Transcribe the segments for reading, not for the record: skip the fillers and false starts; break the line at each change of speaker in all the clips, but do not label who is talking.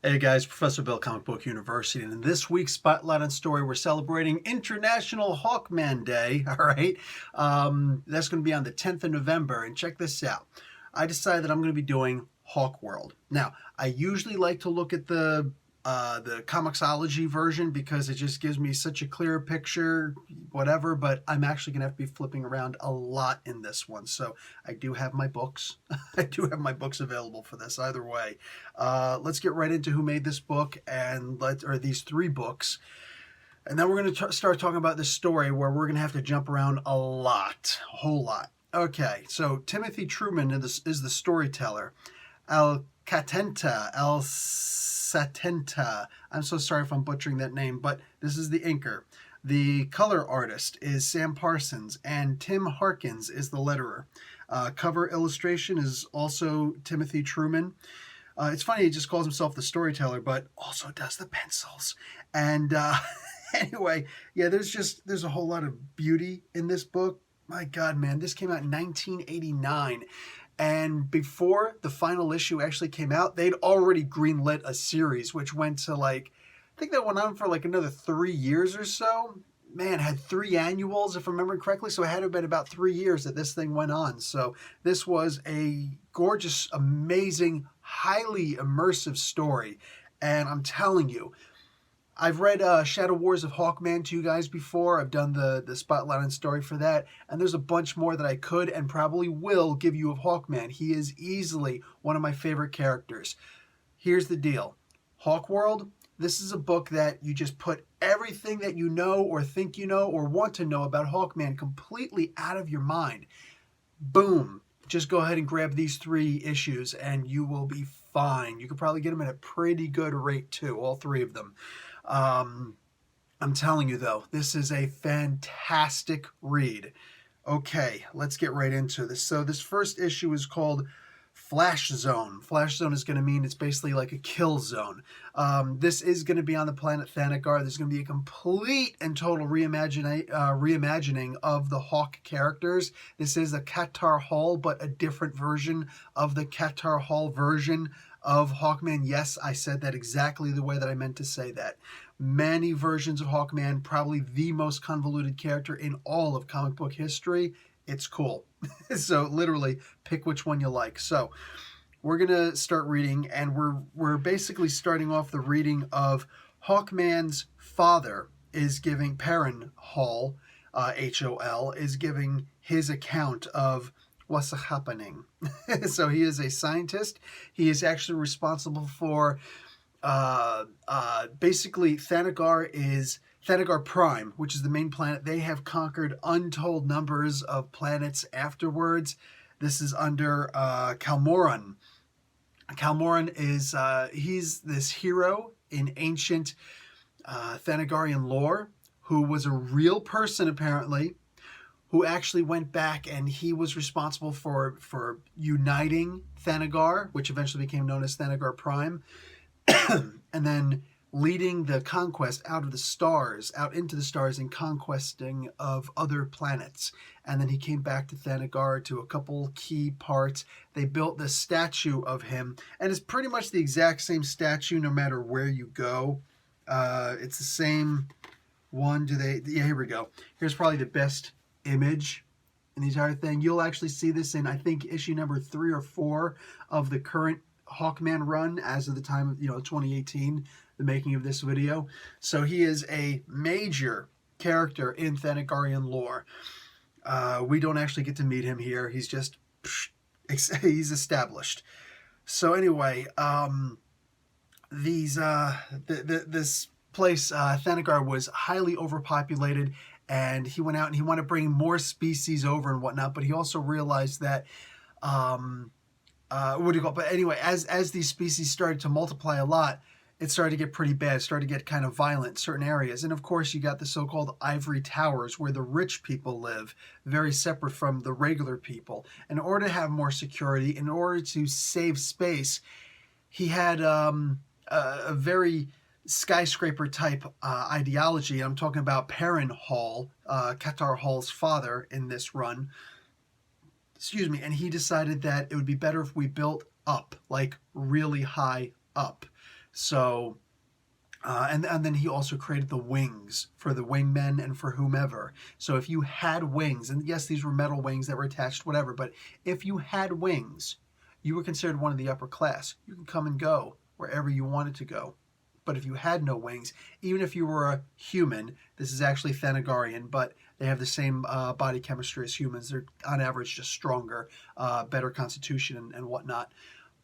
Hey guys, Professor Bill, Comic Book University, and in this week's Spotlight on Story, we're celebrating International Hawkman Day, all right? That's going to be on the 10th of November, and check this out. I decided that I'm going to be doing Hawkworld. Now, I usually like to look at the Comixology version because it just gives me such a clear picture, whatever, but I'm actually going to have to be flipping around a lot in this one. So I do have my books. I do have my books available for this either way. Let's get right into who made this book or these three books. And then we're going to start talking about this story where we're going to have to jump around a whole lot. Okay, so Timothy Truman is the storyteller. Al Satenta. I'm so sorry if I'm butchering that name, but this is the inker. The color artist is Sam Parsons, and Tim Harkins is the letterer. Cover illustration is also Timothy Truman. It's funny, he just calls himself the storyteller, but also does the pencils. And anyway, yeah, there's a whole lot of beauty in this book. My God, man, this came out in 1989. And before the final issue actually came out, they'd already greenlit a series, which went to I think that went on for another 3 years or so. Man, had 3 annuals, if I remember correctly. So it had to have been about 3 years that this thing went on. So this was a gorgeous, amazing, highly immersive story. And I'm telling you, I've read Shadow Wars of Hawkman to you guys before. I've done the Spotlight on Story for that. And there's a bunch more that I could and probably will give you of Hawkman. He is easily one of my favorite characters. Here's the deal. Hawkworld, this is a book that you just put everything that you know or think you know or want to know about Hawkman completely out of your mind. Boom. Just go ahead and grab these 3 issues and you will be fine. You could probably get them at a pretty good rate too, all 3 of them. I'm telling you though, this is a fantastic read. Okay, let's get right into this. So this first issue is called Flash Zone. Flash Zone is going to mean it's basically like a kill zone. This is going to be on the planet Thanagar. There's going to be a complete and total reimagining of the Hawk characters. This is a Qatar Hall, but a different version of the Qatar Hall version of Hawkman. Yes, I said that exactly the way that I meant to say that. Many versions of Hawkman, probably the most convoluted character in all of comic book history. It's cool. So literally pick which one you like. So we're going to start reading, and we're basically starting off the reading of Hawkman's father is giving, Perrin Hall, Hol, is giving his account of what's happening. So he is a scientist. He is actually responsible for basically Thanagar Prime, which is the main planet. They have conquered untold numbers of planets afterwards. This is under Morin. Morin is he's this hero in ancient Thanagarian lore who was a real person apparently, who actually went back and he was responsible for uniting Thanagar, which eventually became known as Thanagar Prime, and then leading the conquest out into the stars and conquesting of other planets. And then he came back to Thanagar to a couple key parts. They built this statue of him, and it's pretty much the exact same statue no matter where you go. It's the same one. Yeah, here we go. Here's probably the best image in the entire thing. You'll actually see this in, I think, issue number 3 or 4 of the current Hawkman run as of the time of 2018, the making of this video. So he is a major character in Thanagarian lore. We don't actually get to meet him here. He's just he's established. So anyway, this place Thanagar was highly overpopulated, and he went out and he wanted to bring more species over and whatnot. But he also realized that But anyway, as these species started to multiply a lot, it started to get pretty bad. It started to get kind of violent in certain areas. And of course, you got the so-called ivory towers where the rich people live, very separate from the regular people. In order to have more security, in order to save space, he had a very skyscraper type ideology. I'm talking about Perrin Hall, Qatar Hall's father in this run. Excuse me, and he decided that it would be better if we built up, like really high up. So, and then he also created the wings for the wingmen and for whomever. So if you had wings, and yes, these were metal wings that were attached, whatever, but if you had wings, you were considered one of the upper class. You could come and go wherever you wanted to go. But if you had no wings, even if you were a human, this is actually Thanagarian, but they have the same body chemistry as humans. They're on average just stronger, better constitution and whatnot.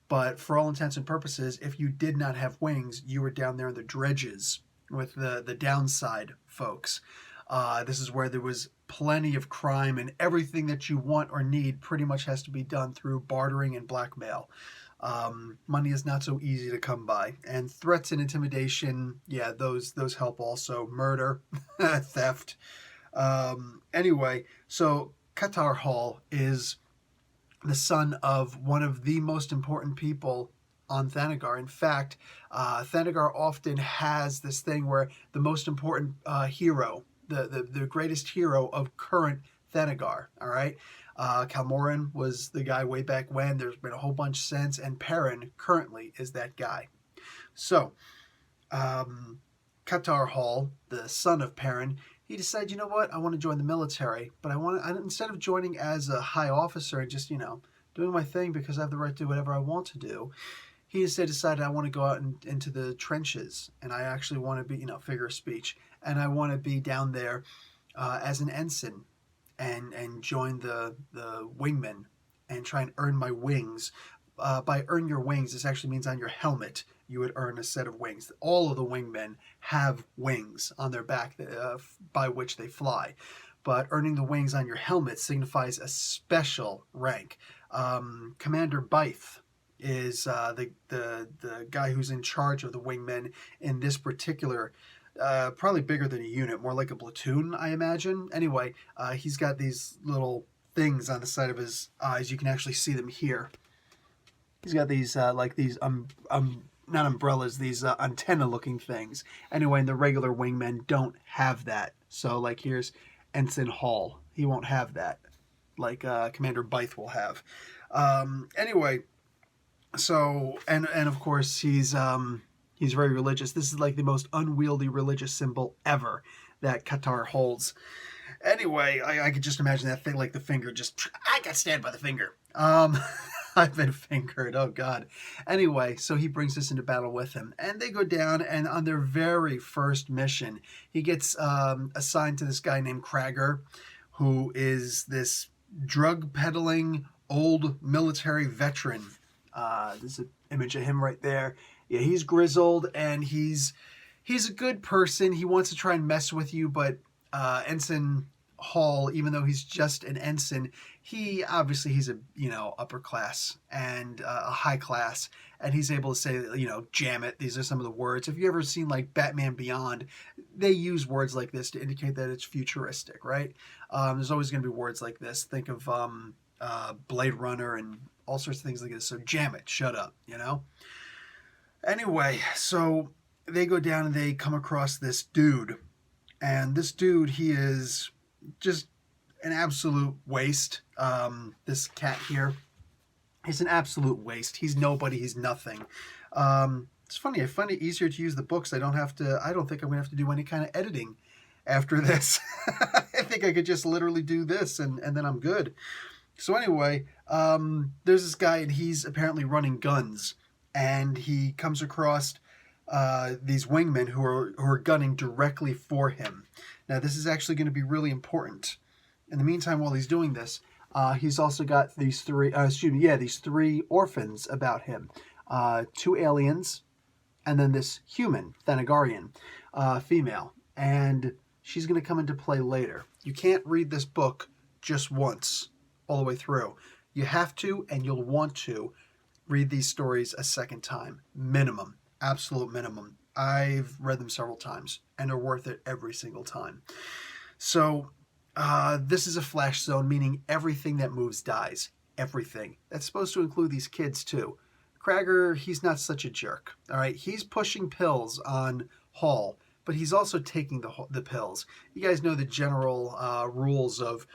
But for all intents and purposes, if you did not have wings, you were down there in the dredges with the downside folks. This is where there was plenty of crime, and everything that you want or need pretty much has to be done through bartering and blackmail. Money is not so easy to come by. And threats and intimidation, yeah, those help also. Murder, theft. Anyway, so Qatar Hall is the son of one of the most important people on Thanagar. In fact, Thanagar often has this thing where the most important hero, the greatest hero of current Thanagar, all right? Morin was the guy way back when. There's been a whole bunch since, and Perrin currently is that guy. So, Qatar Hall, the son of Perrin, he decided, you know what, I want to join the military, but instead of joining as a high officer and just, doing my thing because I have the right to do whatever I want to do, he instead decided I want to go out into the trenches, and I actually want to be, figure of speech, and I want to be down there as an ensign and join the wingmen and try and earn my wings. By earn your wings, this actually means on your helmet you would earn a set of wings. All of the wingmen have wings on their back by which they fly. But earning the wings on your helmet signifies a special rank. Commander Bythe is the guy who's in charge of the wingmen in this particular, probably bigger than a unit, more like a platoon, I imagine. Anyway, he's got these little things on the side of his eyes. You can actually see them here. He's got these not umbrellas, these antenna-looking things. Anyway, and the regular wingmen don't have that. So, like, here's Ensign Hall. He won't have that, like Commander Bythe will have. Anyway, so and of course he's very religious. This is like the most unwieldy religious symbol ever that Qatar holds. Anyway, I could just imagine that thing, like the finger, just I got stabbed by the finger. I've been fingered. Oh, God. Anyway, so he brings us into battle with him. And they go down, and on their very first mission, he gets assigned to this guy named Krager, who is this drug-peddling old military veteran. There's an image of him right there. Yeah, he's grizzled, and he's a good person. He wants to try and mess with you, but Ensign Hall, even though he's just an ensign, he's a upper class and a high class, and he's able to say, jam it. These are some of the words. If you ever seen like Batman Beyond, they use words like this to indicate that it's futuristic, right? There's always going to be words like this. Think of Blade Runner and all sorts of things like this. So jam it, shut up, Anyway, so they go down and they come across this dude, and this dude, he is just an absolute waste. This cat here, he's an absolute waste. He's nobody. He's nothing. It's funny. I find it easier to use the books. I don't think I'm gonna have to do any kind of editing after this. I think I could just literally do this and then I'm good. So anyway, there's this guy, and he's apparently running guns, and he comes across these wingmen who are gunning directly for him. Now, this is actually going to be really important. In the meantime, while he's doing this, he's also got these three orphans about him. 2 aliens, and then this human, Thanagarian, female. And she's going to come into play later. You can't read this book just once, all the way through. You have to, and you'll want to, read these stories a second time. Minimum. Absolute minimum. I've read them several times, and they're worth it every single time. So, this is a flash zone, meaning everything that moves dies. Everything. That's supposed to include these kids, too. Krager, he's not such a jerk. All right? He's pushing pills on Hall, but he's also taking the pills. You guys know the general rules of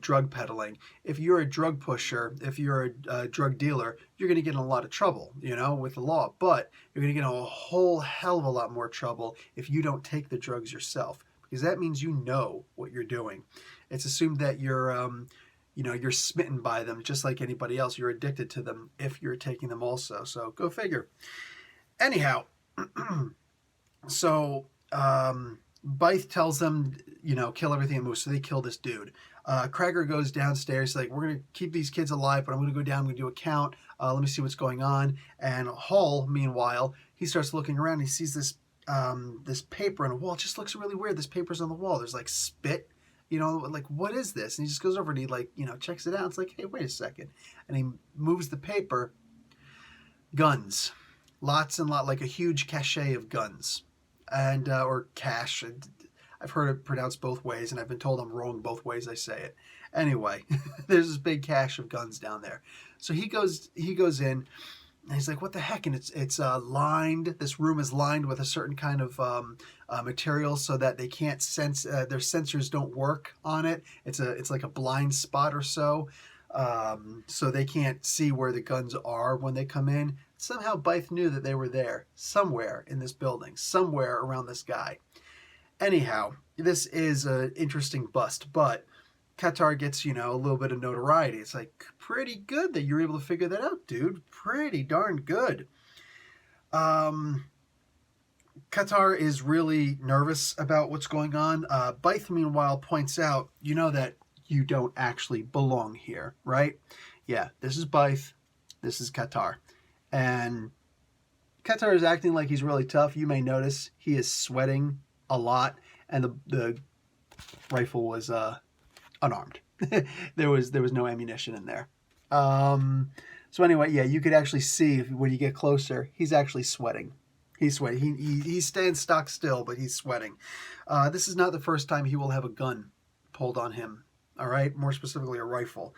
drug peddling. If you're a drug pusher, if you're a drug dealer, you're going to get in a lot of trouble, with the law. But you're going to get in a whole hell of a lot more trouble if you don't take the drugs yourself, because that means you know what you're doing. It's assumed that you're smitten by them just like anybody else. You're addicted to them if you're taking them also. So go figure. Anyhow, so Bythe tells them, kill everything that moves. So they kill this dude. Krager goes downstairs, like, we're going to keep these kids alive, but I'm going to go down, I'm going to do a count. Let me see what's going on. And Hall, meanwhile, he starts looking around. He sees this paper on a wall. It just looks really weird. This paper's on the wall. There's like spit, like, what is this? And he just goes over and he checks it out. It's like, hey, wait a second. And he moves the paper. Guns. Lots and lots, like a huge cache of guns. And, or cache. I've heard it pronounced both ways, and I've been told I'm wrong both ways I say it. Anyway, there's this big cache of guns down there. So he goes in, and he's like, what the heck? And it's lined. This room is lined with a certain kind of material so that they can't sense, their sensors don't work on it. It's like a blind spot or so. So they can't see where the guns are when they come in. Somehow Bythe knew that they were there somewhere in this building, somewhere around this guy. Anyhow, this is an interesting bust, but Qatar gets, a little bit of notoriety. It's like, pretty good that you're able to figure that out, dude. Pretty darn good. Qatar is really nervous about what's going on. Bythe, meanwhile, points out, that you don't actually belong here, right? Yeah, this is Bythe. This is Qatar. And Qatar is acting like he's really tough. You may notice he is sweating a lot, and the rifle was unarmed. there was no ammunition in there. So anyway, yeah, you could actually see when you get closer, he's actually sweating. He's sweating. He stands stock still, but he's sweating. This is not the first time he will have a gun pulled on him. All right, more specifically, a rifle.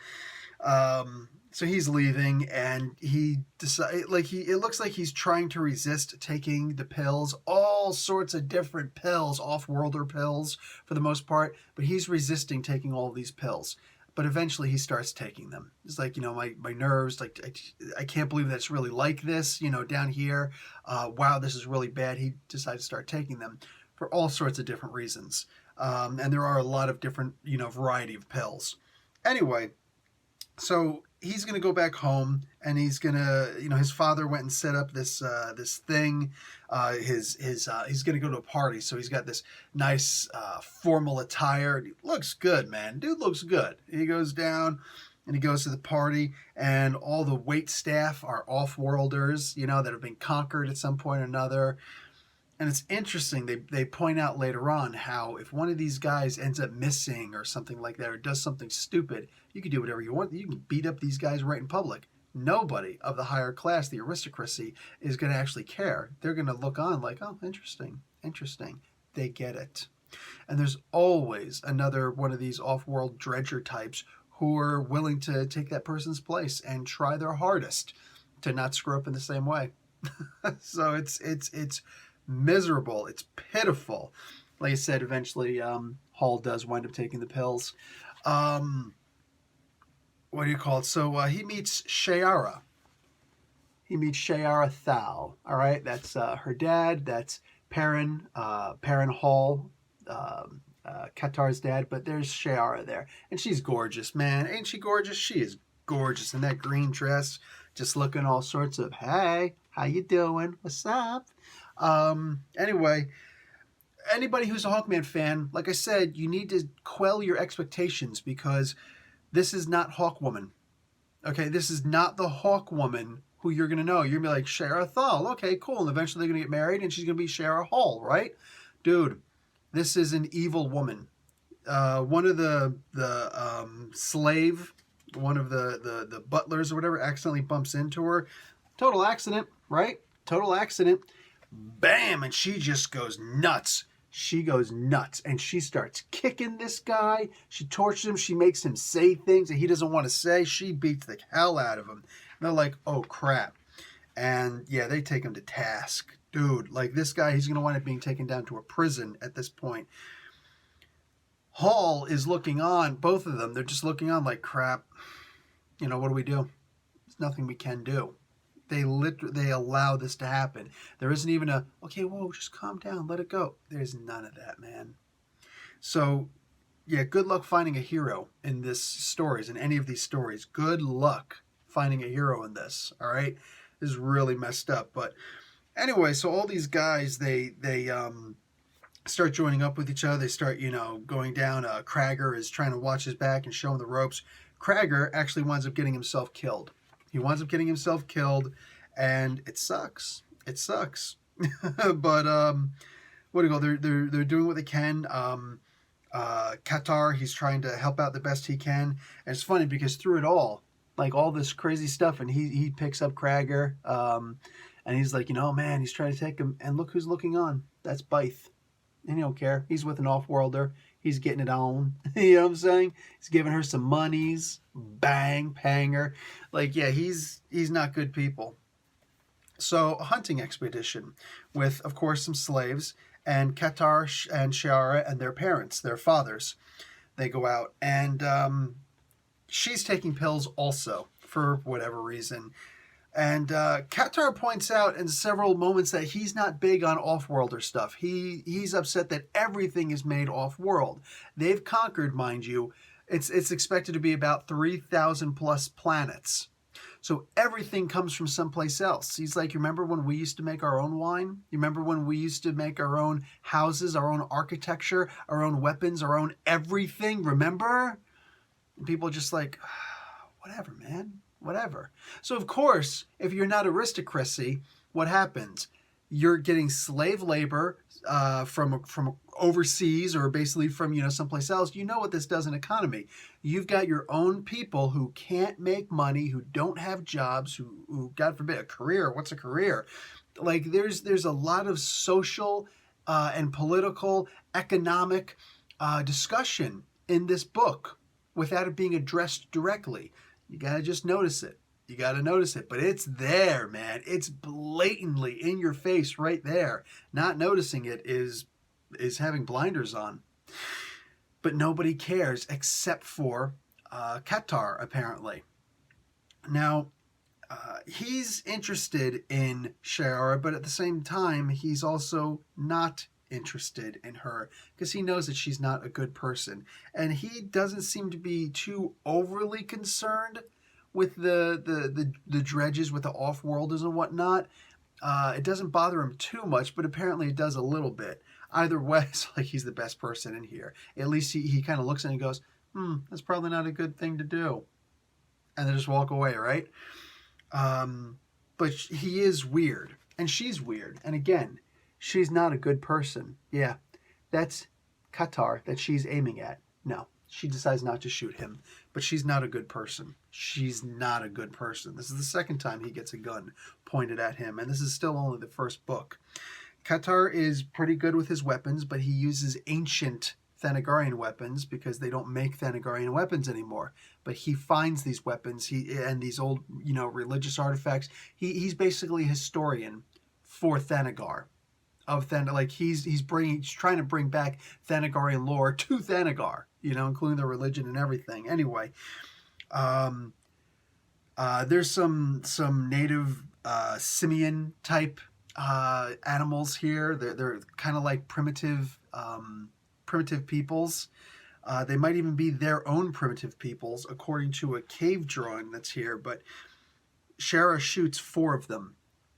So he's leaving, and he decide it looks like he's trying to resist taking the pills, all sorts of different pills, off-worlder pills for the most part, but he's resisting taking all of these pills. But eventually he starts taking them. It's like, my nerves, like, I can't believe that's really like this, down here. Wow, this is really bad. He decides to start taking them for all sorts of different reasons. And there are a lot of different, variety of pills. Anyway, so he's going to go back home, and he's going to, his father went and set up this thing. He's going to go to a party, so he's got this nice formal attire. He looks good, man. Dude looks good. He goes down, and he goes to the party, and all the wait staff are off-worlders, that have been conquered at some point or another. And it's interesting, they point out later on how if one of these guys ends up missing or something like that, or does something stupid, you can do whatever you want. You can beat up these guys right in public. Nobody of the higher class, the aristocracy, is going to actually care. They're going to look on like, oh, interesting. They get it. And there's always another one of these off-world dredger types who are willing to take that person's place and try their hardest to not screw up in the same way. So it's miserable. It's pitiful. Like I said, eventually Hall does wind up taking the pills. What do you call it? So he meets Shayara. He meets Shayara Thal. All right, that's her dad. That's Perrin Hall, Qatar's dad. But there's Shayara there, and she's gorgeous, man. Ain't she gorgeous? She is gorgeous in that green dress, just looking all sorts of, hey, how you doing? What's up? Anyway, anybody who's a Hawkman fan, like I said, you need to quell your expectations, because this is not Hawkwoman. Okay, this is not the Hawkwoman who you're going to know. You're going to be like, Shayara Thal, okay, cool. And eventually they're going to get married, and she's going to be Shayara Hall, right? Dude, this is an evil woman. One of the slave, one of the butlers or whatever, accidentally bumps into her. Total accident, right? Total accident. Bam! And she just goes nuts. She goes nuts, and she starts kicking this guy. She tortures him. She makes him say things that he doesn't want to say. She beats the hell out of him. And they're like, oh, crap. And, yeah, they take him to task. Dude, like, this guy, he's going to wind up being taken down to a prison at this point. Hall is looking on, both of them, they're just looking on like, crap, what do we do? There's nothing we can do. They allow this to happen. There isn't even a, okay, whoa, just calm down, let it go. There's none of that, man. So, yeah, good luck finding a hero in this stories, in any of these stories. Good luck finding a hero in this, all right? This is really messed up. But anyway, so all these guys, they start joining up with each other. They start, going down. Kragger is trying to watch his back and show him the ropes. Kragger actually winds up getting himself killed. He winds up getting himself killed, and it sucks. It sucks. But what do you call? They're doing what they can. Qatar, he's trying to help out the best he can, and it's funny because through it all, like all this crazy stuff, and he picks up Kragger, and he's like, man, he's trying to take him, and look who's looking on. That's Bythe, and he don't care. He's with an off-worlder. He's getting it on. You know what I'm saying? He's giving her some monies. Bang, panger. Like, yeah, he's not good people. So, a hunting expedition with, of course, some slaves, and Qatar and Shiara and their parents, their fathers. They go out, and she's taking pills also, for whatever reason. And Qatar points out in several moments that he's not big on off-worlder stuff. He's upset that everything is made off-world. They've conquered, mind you, it's expected to be about 3,000 plus planets. So everything comes from someplace else. He's like, you remember when we used to make our own wine? You remember when we used to make our own houses, our own architecture, our own weapons, our own everything? Remember? And people are just like, whatever, man. Whatever. So, of course, if you're not aristocracy, what happens? You're getting slave labor from overseas, or basically from someplace else. You know what this does in economy. You've got your own people who can't make money, who don't have jobs, who God forbid, a career. What's a career? Like there's a lot of social and political, economic discussion in this book without it being addressed directly. You got to just notice it. You got to notice it. But it's there, man. It's blatantly in your face right there. Not noticing it is having blinders on. But nobody cares except for Qatar, apparently. Now, he's interested in Shiara, but at the same time, he's also not interested in her because he knows that she's not a good person, and he doesn't seem to be too overly concerned with the dredges, with the off-worlders and whatnot. It doesn't bother him too much, but apparently it does a little bit. Either way, it's like he's the best person in here. At least he kind of looks at it and goes, that's probably not a good thing to do, and then just walk away, right? But he is weird, and she's weird, and again, she's not a good person. Yeah, that's Qatar that she's aiming at. No, she decides not to shoot him. But she's not a good person. She's not a good person. This is the second time he gets a gun pointed at him. And this is still only the first book. Qatar is pretty good with his weapons, but he uses ancient Thanagarian weapons because they don't make Thanagarian weapons anymore. But he finds these weapons and these old, religious artifacts. He's basically a historian for Thanagar. He's trying to bring back Thanagarian lore to Thanagar, including the religion and everything. Anyway, there's some native simian type animals here. They're kind of like primitive peoples. They might even be their own primitive peoples, according to a cave drawing that's here. But Shara shoots 4 of them.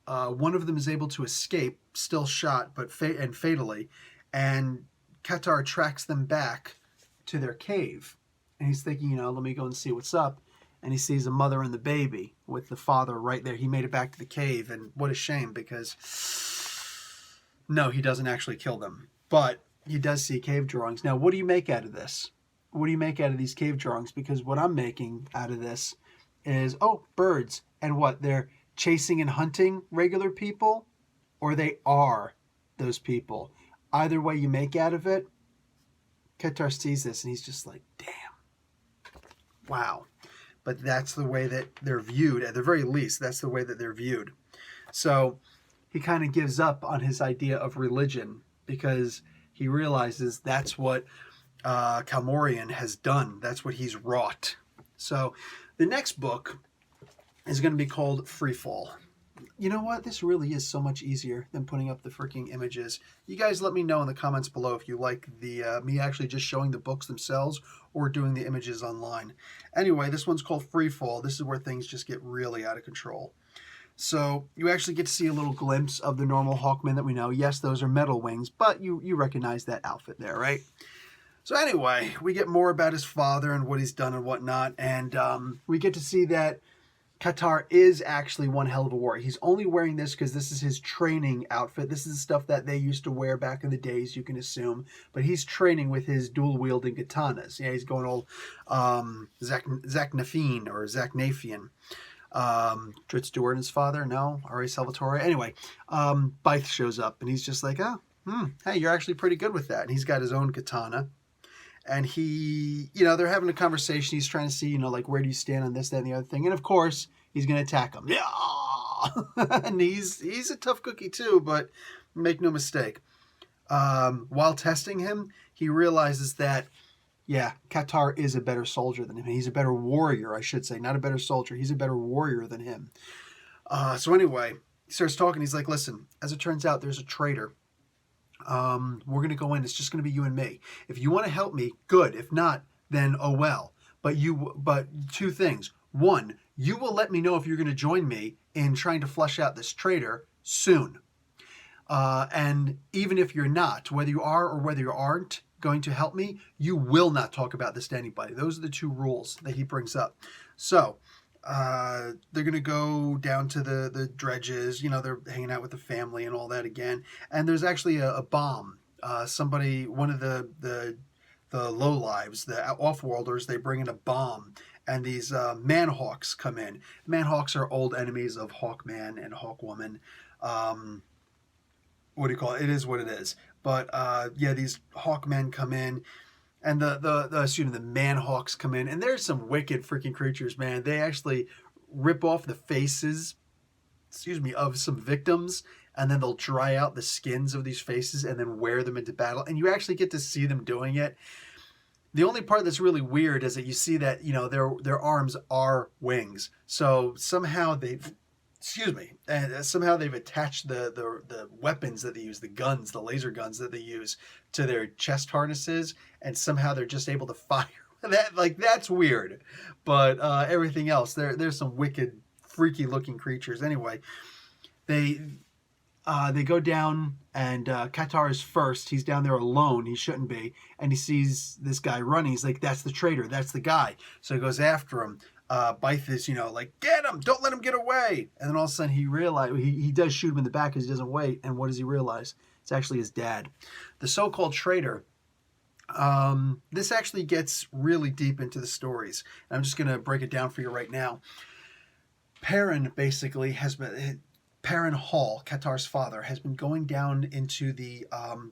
One of them is able to escape, still shot, but fatally, and Qatar tracks them back to their cave. And he's thinking, let me go and see what's up. And he sees a mother and the baby with the father right there. He made it back to the cave, and what a shame, because no, he doesn't actually kill them. But he does see cave drawings. Now, what do you make out of this? What do you make out of these cave drawings? Because what I'm making out of this is, birds. And what? They're chasing and hunting regular people, or they are those people. Either way you make out of it, Qatar sees this and he's just like, damn. Wow. But that's the way that they're viewed. At the very least, that's the way that they're viewed. So he kind of gives up on his idea of religion because he realizes that's what Morin has done. That's what he's wrought. So the next book is going to be called Freefall. You know what? This really is so much easier than putting up the freaking images. You guys let me know in the comments below if you like the me actually just showing the books themselves or doing the images online. Anyway, this one's called Freefall. This is where things just get really out of control. So you actually get to see a little glimpse of the normal Hawkmen that we know. Yes, those are metal wings, but you recognize that outfit there, right? So anyway, we get more about his father and what he's done and whatnot, and we get to see that Qatar is actually one hell of a warrior. He's only wearing this because this is his training outfit. This is the stuff that they used to wear back in the days, you can assume. But he's training with his dual-wielding katanas. Yeah, he's going all Zaknafian or Zaknafian. Dritz Stewart, his father? No? R.A. Salvatore? Anyway, Bythe shows up, and he's just like, hey, you're actually pretty good with that. And he's got his own katana. And he, they're having a conversation. He's trying to see, like, where do you stand on this, that, and the other thing. And, of course, he's going to attack him. Yeah! And he's a tough cookie, too, but make no mistake. While testing him, he realizes that, Qatar is a better soldier than him. He's a better warrior, I should say. Not a better soldier. He's a better warrior than him. So anyway, he starts talking. He's like, listen, as it turns out, there's a traitor. We're going to go in. It's just going to be you and me. If you want to help me, good. If not, then oh well. But two things. One, you will let me know if you're going to join me in trying to flush out this traitor soon. And even if you're not, whether you are or whether you aren't going to help me, you will not talk about this to anybody. Those are the two rules that he brings up. So they're going to go down to the dredges. They're hanging out with the family and all that again. And there's actually a bomb. One of the lowlives, the off-worlders, they bring in a bomb. And these manhawks come in. Manhawks are old enemies of Hawkman and Hawkwoman. What do you call it? It is what it is. But these Hawkmen come in. And the manhawks come in, and there's some wicked freaking creatures, man. They actually rip off the faces, of some victims, and then they'll dry out the skins of these faces and then wear them into battle. And you actually get to see them doing it. The only part that's really weird is that you see that, their arms are wings. So somehow they've attached the weapons that they use, the guns, the laser guns that they use, to their chest harnesses, and somehow they're just able to fire. That's weird. But everything else, there's some wicked, freaky looking creatures. Anyway, they go down, and Qatar is first. He's down there alone. He shouldn't be. And he sees this guy running. He's like, that's the traitor. That's the guy. So he goes after him. Bythe is, get him, don't let him get away. And then all of a sudden he realizes, he does shoot him in the back because he doesn't wait. And what does he realize? It's actually his dad. The so-called traitor. This actually gets really deep into the stories. And I'm just going to break it down for you right now. Perrin basically Perrin Hall, Qatar's father, has been going down into the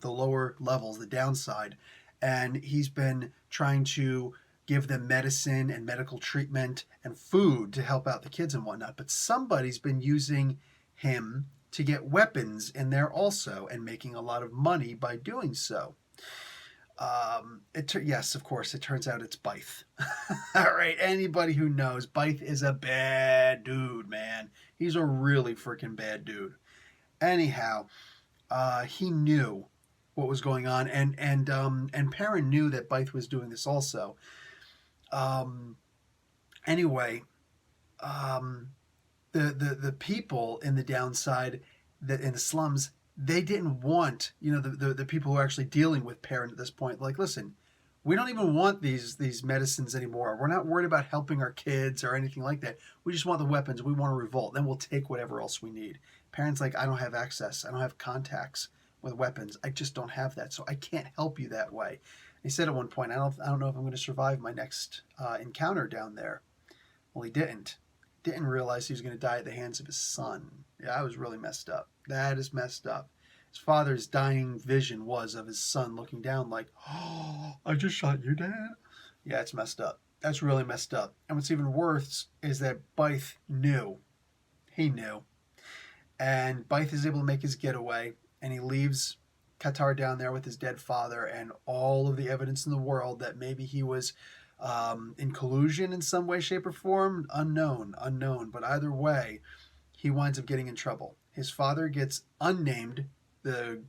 lower levels, the downside. And he's been trying to give them medicine and medical treatment and food to help out the kids and whatnot. But somebody's been using him to get weapons in there also and making a lot of money by doing so. Yes, of course, it turns out it's Bythe. All right, anybody who knows, Bythe is a bad dude, man. He's a really freaking bad dude. Anyhow, he knew what was going on, and Perrin knew that Bythe was doing this also. Anyway, the people in the downside, in the slums, they didn't want, the people who are actually dealing with Perrin at this point, like, listen, we don't even want these medicines anymore. We're not worried about helping our kids or anything like that. We just want the weapons. We want to revolt. Then we'll take whatever else we need. Perrin's like, I don't have access. I don't have contacts with weapons. I just don't have that. So I can't help you that way. He said at one point, I don't know if I'm going to survive my next encounter down there. Well, he didn't. Didn't realize he was going to die at the hands of his son. Yeah, that was really messed up. That is messed up. His father's dying vision was of his son looking down like, oh, I just shot you, Dad? Yeah, it's messed up. That's really messed up. And what's even worse is that Bythe knew. He knew. And Bythe is able to make his getaway, and he leaves Qatar down there with his dead father and all of the evidence in the world that maybe he was in collusion in some way, shape, or form. Unknown. But either way, he winds up getting in trouble. His father gets unnamed the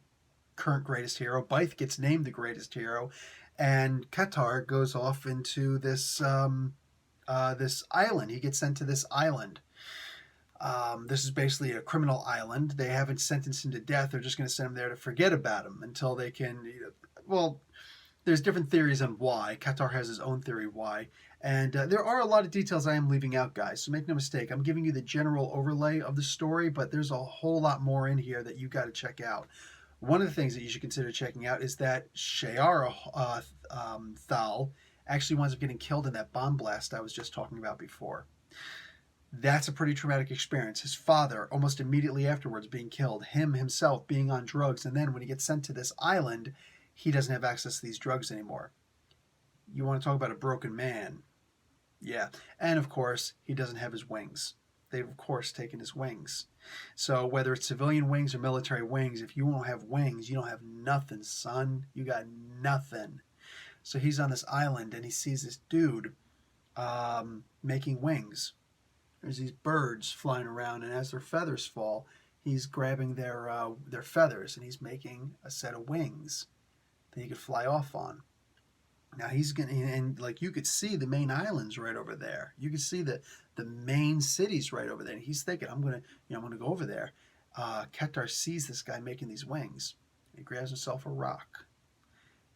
current greatest hero. Byth gets named the greatest hero. And Qatar goes off into this this island. He gets sent to this island. This is basically a criminal island. They haven't sentenced him to death. They're just going to send him there to forget about him until they can. Well, there's different theories on why. Qatar has his own theory why. And there are a lot of details I am leaving out, guys. So make no mistake. I'm giving you the general overlay of the story, but there's a whole lot more in here that you got to check out. One of the things that you should consider checking out is that Shayara Thal actually winds up getting killed in that bomb blast I was just talking about before. That's a pretty traumatic experience. His father, almost immediately afterwards, being killed. Him himself being on drugs. And then when he gets sent to this island, he doesn't have access to these drugs anymore. You want to talk about a broken man. Yeah. And, of course, he doesn't have his wings. They've, of course, taken his wings. So whether it's civilian wings or military wings, if you don't have wings, you don't have nothing, son. You got nothing. So he's on this island, and he sees this dude making wings. There's these birds flying around, and as their feathers fall, he's grabbing their feathers, and he's making a set of wings that he could fly off on. Now he's gonna, and like you could see the main islands right over there. You could see the main cities right over there. And he's thinking, I'm gonna go over there. Qatar sees this guy making these wings. He grabs himself a rock,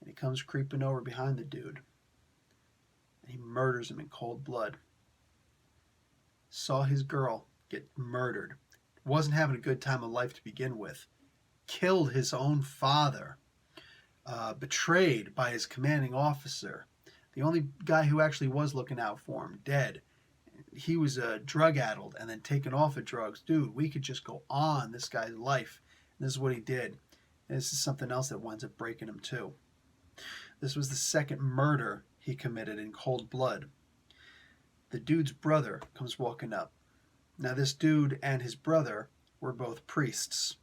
and he comes creeping over behind the dude, and he murders him in cold blood. Saw his girl get murdered. Wasn't having a good time of life to begin with. Killed his own father. Betrayed by his commanding officer. The only guy who actually was looking out for him, dead. He was drug-addled and then taken off of drugs. Dude, we could just go on this guy's life. And this is what he did. And this is something else that winds up breaking him too. This was the second murder he committed in cold blood. The dude's brother comes walking up. Now this dude and his brother were both priests.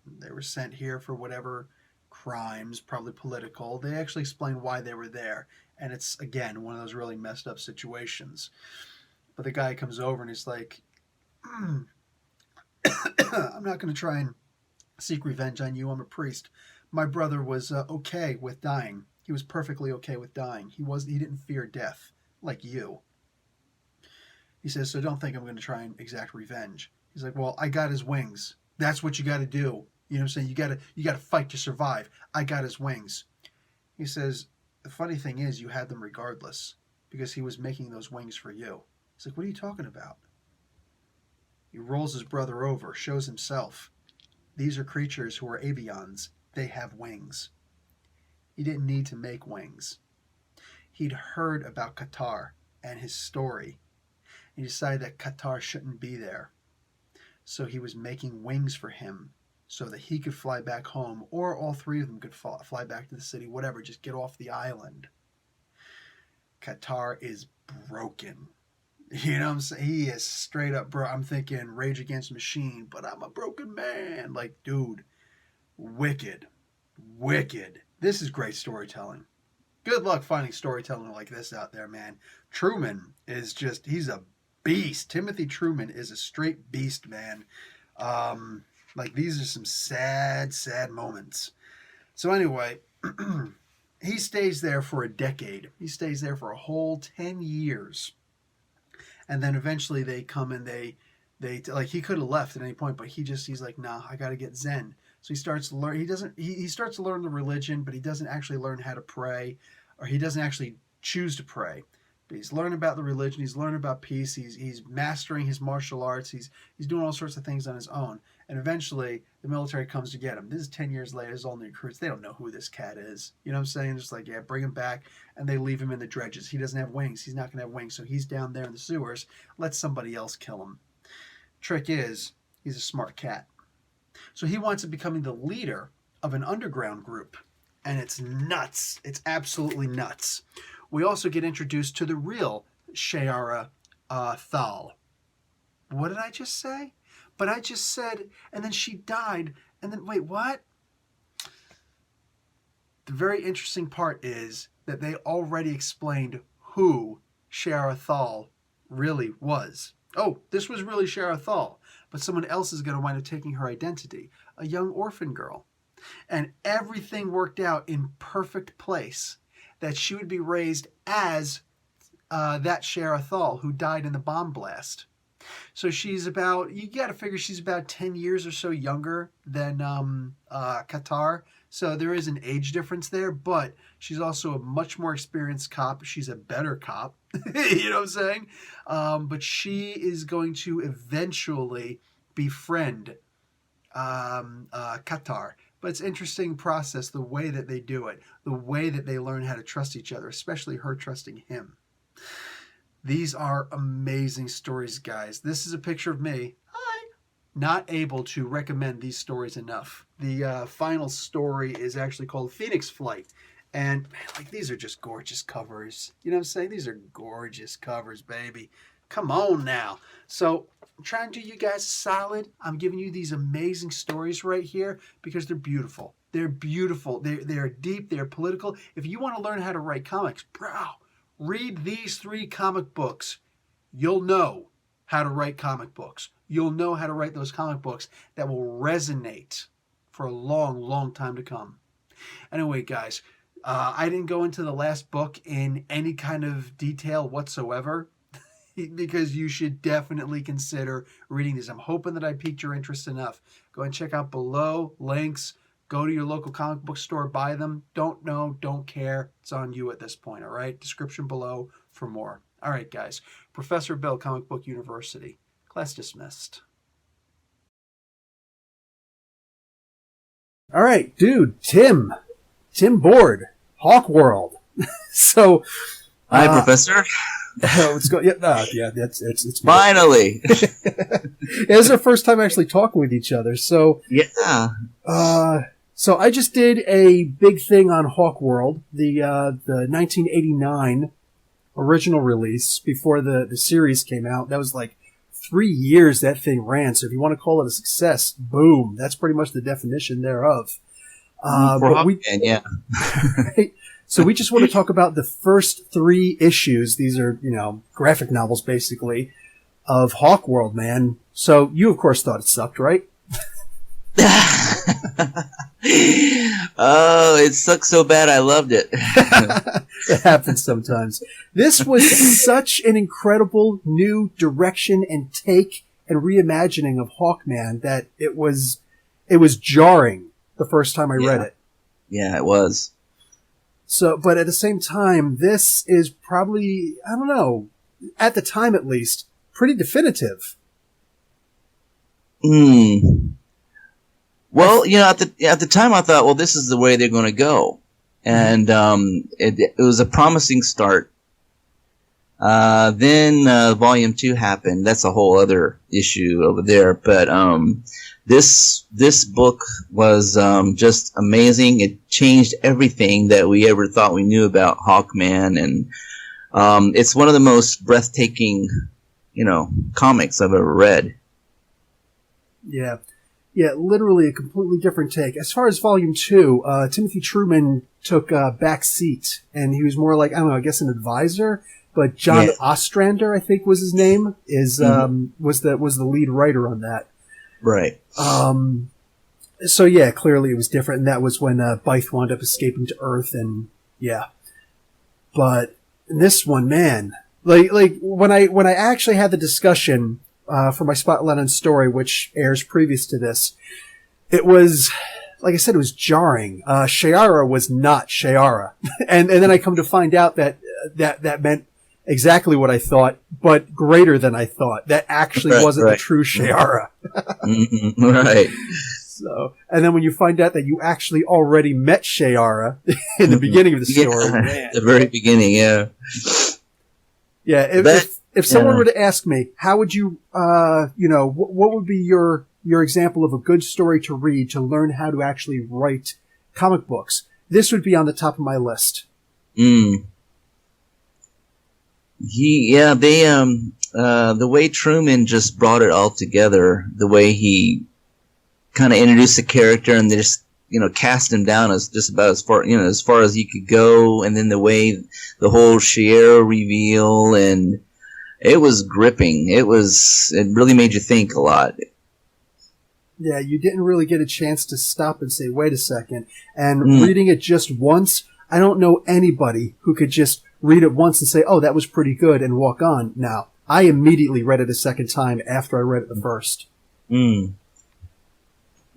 They were sent here for whatever crimes, probably political. They actually explain why they were there. And it's, again, one of those really messed up situations. But the guy comes over and he's like, I'm not going to try and seek revenge on you. I'm a priest. My brother was okay with dying. He was perfectly okay with dying. He didn't fear death like you. He says, so don't think I'm going to try and exact revenge. He's like, well, I got his wings. That's what you got to do. You know what I'm saying? You got to fight to survive. I got his wings. He says, the funny thing is you had them regardless because he was making those wings for you. He's like, what are you talking about? He rolls his brother over, shows himself. These are creatures who are avians. They have wings. He didn't need to make wings. He'd heard about Qatar and his story. He decided that Qatar shouldn't be there. So he was making wings for him so that he could fly back home, or all three of them could fly back to the city, whatever, just get off the island. Qatar is broken. You know what I'm saying? He is straight up, bro. I'm thinking Rage Against the Machine, but I'm a broken man. Like, dude, wicked. This is great storytelling. Good luck finding storytelling like this out there, man. Truman is just, he's a beast. Timothy Truman is a straight beast, man. Like, these are some sad moments. So anyway, he stays there for a decade. He stays there for a whole 10 years. And then eventually they come and they like, he could have left at any point, but he's like, nah, I got to get Zen. So he starts to learn. He starts to learn the religion, but he doesn't actually learn how to pray, or he doesn't actually choose to pray. But he's learning about the religion. He's learning about peace. He's mastering his martial arts. He's doing all sorts of things on his own. And eventually, the military comes to get him. This is 10 years later. There's all new recruits. They don't know who this cat is. You know what I'm saying? Just like, yeah, bring him back. And they leave him in the dredges. He doesn't have wings. He's not going to have wings. So he's down there in the sewers. Let somebody else kill him. Trick is, he's a smart cat. So he winds up becoming the leader of an underground group. And it's nuts. It's absolutely nuts. We also get introduced to the real Shayara Thal. What did I just say? But I just said, and then she died, and then, wait, what? the very interesting part is that they already explained who Shara Thal really was. Oh, this was really Shara Thal, but someone else is going to wind up taking her identity, a young orphan girl. And everything worked out in perfect place, that she would be raised as that Shara Thal who died in the bomb blast. So she's about, you got to figure she's about 10 years or so younger than Qatar. So there is an age difference there, but she's also a much more experienced cop. She's a better cop. You know what I'm saying? But she is going to eventually befriend Qatar. But it's an interesting process, the way that they do it, the way that they learn how to trust each other, especially her trusting him. These are amazing stories, guys. This is a picture of me. Hi. Not able to recommend these stories enough. The final story is actually called Phoenix Flight. And man, like, these are just gorgeous covers. You know what I'm saying? These are gorgeous covers, baby. Come on now. So I'm trying to do you guys solid. I'm giving you these amazing stories right here because they're beautiful. They're beautiful. They're deep. They're political. If you want to learn how to write comics, bro, read these 3 comic books. You'll know how to write comic books. You'll know how to write those comic books that will resonate for a long, long time to come. Anyway, guys, I didn't go into the last book in any kind of detail whatsoever because you should definitely consider reading these. I'm hoping that I piqued your interest enough. Go and check out below, links. Go to your local comic book store, buy them. Don't know, don't care. It's on you at this point, all right? Description below for more. All right, guys. Professor Bill, Comic Book University. Class dismissed. All right, dude, Tim Board, Hawkworld. So,
hi, Professor.
Let's go. Yeah, it's
finally.
It was our first time actually talking with each other. So
yeah.
So I just did a big thing on Hawkworld, the 1989 original release before the series came out. That was like 3 years that thing ran. So if you want to call it a success, boom, that's pretty much the definition thereof.
Yeah.
Right? So we just want to talk about the first 3 issues. These are, graphic novels basically of Hawkworld, man. So you of course thought it sucked, right?
Oh, it sucked so bad I loved it.
It happens sometimes. This was such an incredible new direction and take and reimagining of Hawkman that it was jarring the first time I read it.
Yeah, it was.
So, but at the same time, this is probably, I don't know, at the time at least, pretty definitive.
Well, at the time I thought, well, this is the way they're going to go. And it was a promising start. Then Volume 2 happened. That's a whole other issue over there. But this book was just amazing. It changed everything that we ever thought we knew about Hawkman. And it's one of the most breathtaking, comics I've ever read.
Yeah. Yeah, literally a completely different take. As far as Volume 2, Timothy Truman took a back seat, and he was more like, I don't know, I guess an advisor, but John Ostrander, I think was his name, was the lead writer on that.
Right.
So yeah, clearly it was different, and that was when Bythe wound up escaping to Earth, and yeah. But this one, man, like when I actually had the discussion for my Spotlight on Story, which airs previous to this, it was, like I said, it was jarring. Shiara was not Shiara. and then I come to find out that meant exactly what I thought, but greater than I thought. That actually wasn't the true Shiara.
Right.
So, and then when you find out that you actually already met Shiara in the beginning of the story, man.
The very beginning, yeah.
Yeah, if someone were to ask me, how would you, what would be your example of a good story to read to learn how to actually write comic books? This would be on the top of my list.
The way Truman just brought it all together, the way he kind of introduced the character and just cast him down as just about as far as he could go, and then the way the whole Sierra reveal, and it was gripping. It really made you think a lot.
Yeah, you didn't really get a chance to stop and say, wait a second. And reading it just once, I don't know anybody who could just read it once and say, oh, that was pretty good, and walk on. Now, I immediately read it a second time after I read it the first.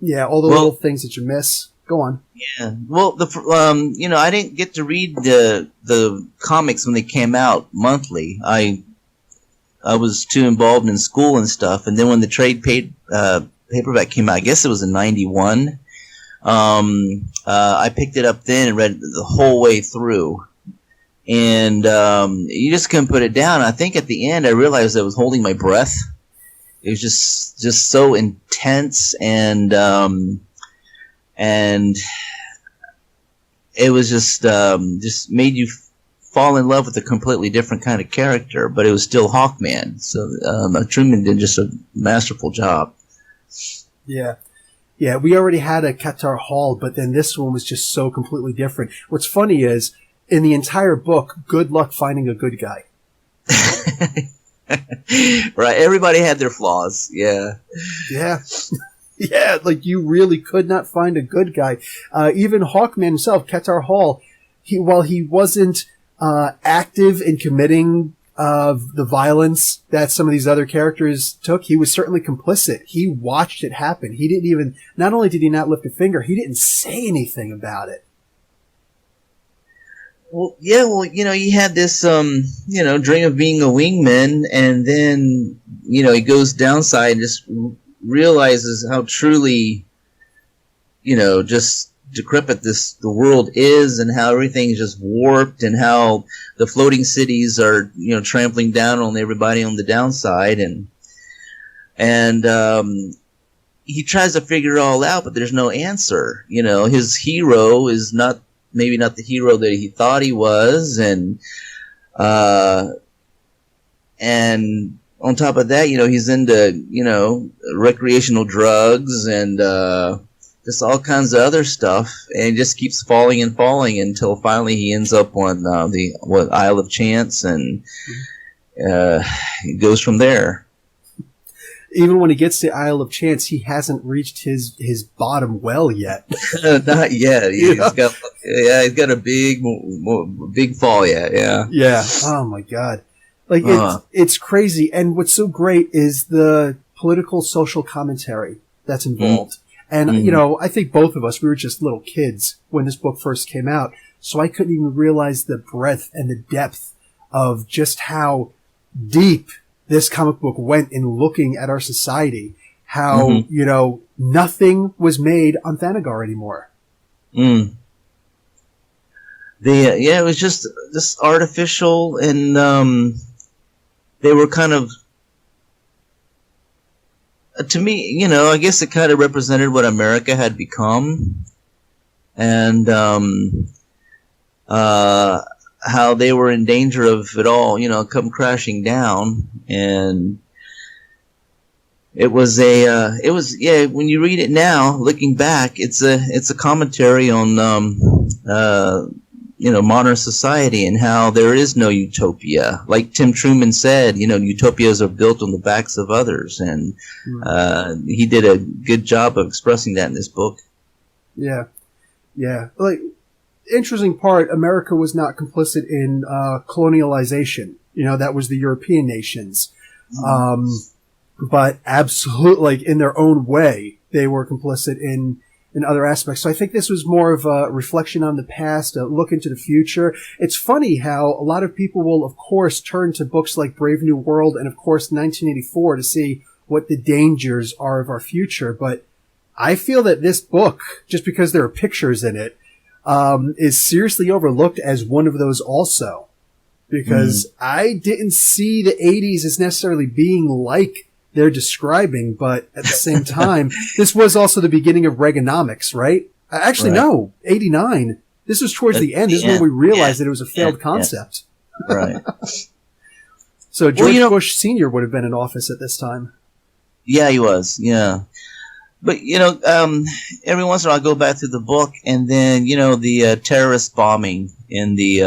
Yeah, all the little things that you miss. Go on.
Yeah. Well, I didn't get to read the comics when they came out monthly. I was too involved in school and stuff, and then when the trade paperback came out, I guess it was in '91. I picked it up then and read it the whole way through, and you just couldn't put it down. I think at the end I realized I was holding my breath. It was just so intense, and it was just made you fall in love with a completely different kind of character, but it was still Hawkman. So Truman did just a masterful job.
Yeah. Yeah, we already had a Qatar Hall, but then this one was just so completely different. What's funny is, in the entire book, good luck finding a good guy.
Right, everybody had their flaws, yeah.
Yeah. Yeah, like you really could not find a good guy. Even Hawkman himself, Qatar Hall, while he wasn't active in committing the violence that some of these other characters took, he was certainly complicit. He watched it happen. He didn't even, not only did he not lift a finger, he didn't say anything about it.
Well, yeah, he had this, dream of being a wingman, and then, he goes downside and just realizes how truly, just decrepit the world is, and how everything's just warped, and how the floating cities are, trampling down on everybody on the downside, and he tries to figure it all out, but there's no answer. His hero is maybe not the hero that he thought he was, and on top of that, he's into, recreational drugs and just all kinds of other stuff, and just keeps falling and falling until finally he ends up on the Isle of Chance, and it goes from there.
Even when he gets to Isle of Chance, he hasn't reached his bottom well yet.
Not yet. He's got a big fall yet. Yeah.
Yeah. Oh my God. Like it's crazy. And what's so great is the political social commentary that's involved. And I think both of us, we were just little kids when this book first came out, so I couldn't even realize the breadth and the depth of just how deep this comic book went in looking at our society, how, nothing was made on Thanagar anymore.
It was just artificial, and they were kind of, to me, I guess it kind of represented what America had become, and how they were in danger of it all, come crashing down. And it was when you read it now, looking back, it's a commentary on, modern society, and how there is no utopia. Like Tim Truman said, utopias are built on the backs of others, and he did a good job of expressing that in this book. Yeah.
Yeah. Like, interesting part, America was not complicit in colonialization. That was the European nations. But absolutely, like, in their own way, they were complicit in other aspects. So I think this was more of a reflection on the past, a look into the future. It's funny how a lot of people will, of course, turn to books like Brave New World and, of course, 1984 to see what the dangers are of our future. But I feel that this book, just because there are pictures in it, is seriously overlooked as one of those also. Because I didn't see the 80s as necessarily being like they're describing, but at the same time, this was also the beginning of Reaganomics, right? Actually, no, 89. This was towards the end. This is when we realized that it was a failed concept.
Yeah. Right.
So George Bush Sr. would have been in office at this time.
Yeah, he was. Yeah. But every once in a while I go back through the book, and then the terrorist bombing in the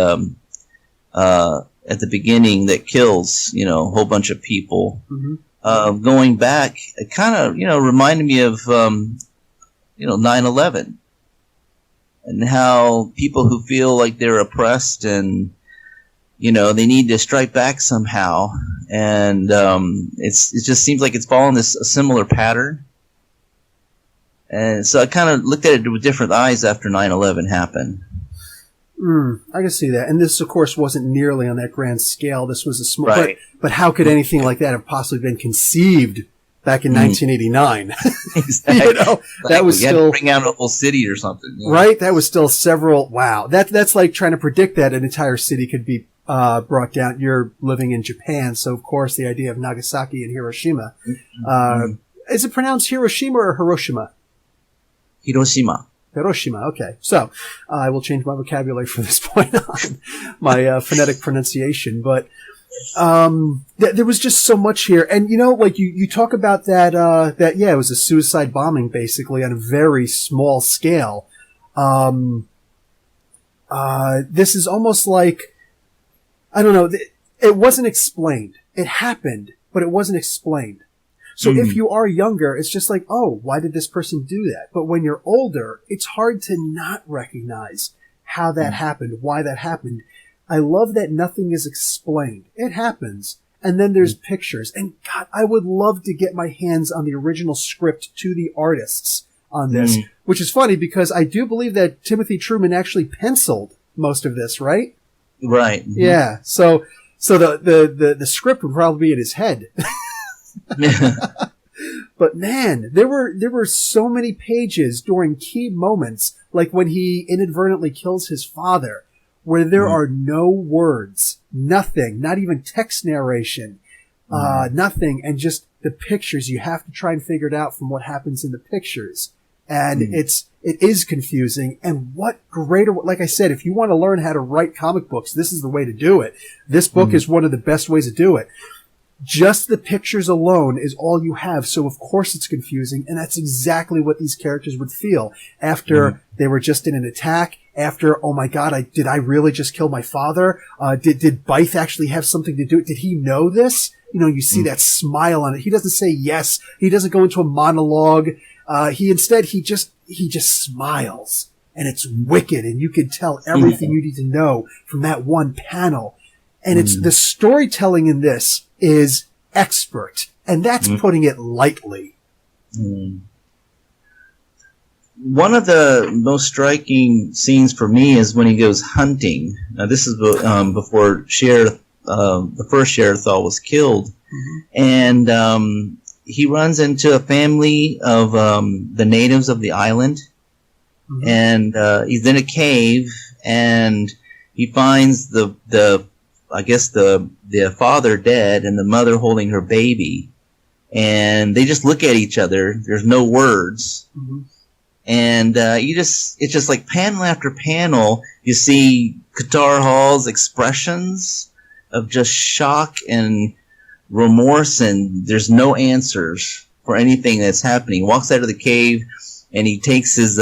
at the beginning that kills a whole bunch of people.
Mm-hmm.
Going back, it kind of reminded me of 9/11, and how people who feel like they're oppressed and they need to strike back somehow, and it just seems like it's following a similar pattern. And so I kind of looked at it with different eyes after 9/11 happened.
I can see that. And this, of course, wasn't nearly on that grand scale. This was a small...
Right.
But how could anything like that have possibly been conceived back in 1989?
Exactly.
That was still...
bring out a whole city or something.
Right? That was still several... Wow. That's like trying to predict that an entire city could be brought down. You're living in Japan, so, of course, the idea of Nagasaki and Hiroshima. Is it pronounced Hiroshima or Hiroshima?
Hiroshima.
Hiroshima, okay. So, I will change my vocabulary from this point on, my phonetic pronunciation. But there was just so much here. And, like you talk about that, it was a suicide bombing, basically, on a very small scale. This is almost like, I don't know, it wasn't explained. It happened, but it wasn't explained. So if you are younger, it's just like, oh, why did this person do that? But when you're older, it's hard to not recognize how that happened, why that happened. I love that nothing is explained. It happens. And then there's pictures. And God, I would love to get my hands on the original script to the artists on this, which is funny because I do believe that Timothy Truman actually penciled most of this, right?
Right.
Yeah. So the script would probably be in his head. But man, there were so many pages during key moments, like when he inadvertently kills his father, where there are no words, nothing, not even text narration, nothing, and just the pictures. You have to try and figure it out from what happens in the pictures. And it is confusing. And what greater, like I said, if you want to learn how to write comic books, this is the way to do it. This book is one of the best ways to do it. Just the pictures alone is all you have. So of course it's confusing. And that's exactly what these characters would feel after they were just in an attack. After, oh my God, did I really just kill my father? Did Bythe actually have something to do it? Did he know this? You see that smile on it. He doesn't say yes. He doesn't go into a monologue. He just smiles, and it's wicked. And you can tell everything you need to know from that one panel. And it's the storytelling in this is expert, and that's putting it lightly.
One of the most striking scenes for me is when he goes hunting. Now, this is before the first Sheriff was killed, and he runs into a family of the natives of the island, and he's in a cave, and he finds the father dead and the mother holding her baby, and they just look at each other. There's no words. And it's just like panel after panel, you see Qatar Hall's expressions of just shock and remorse, and there's no answers for anything that's happening. He walks out of the cave, and he takes his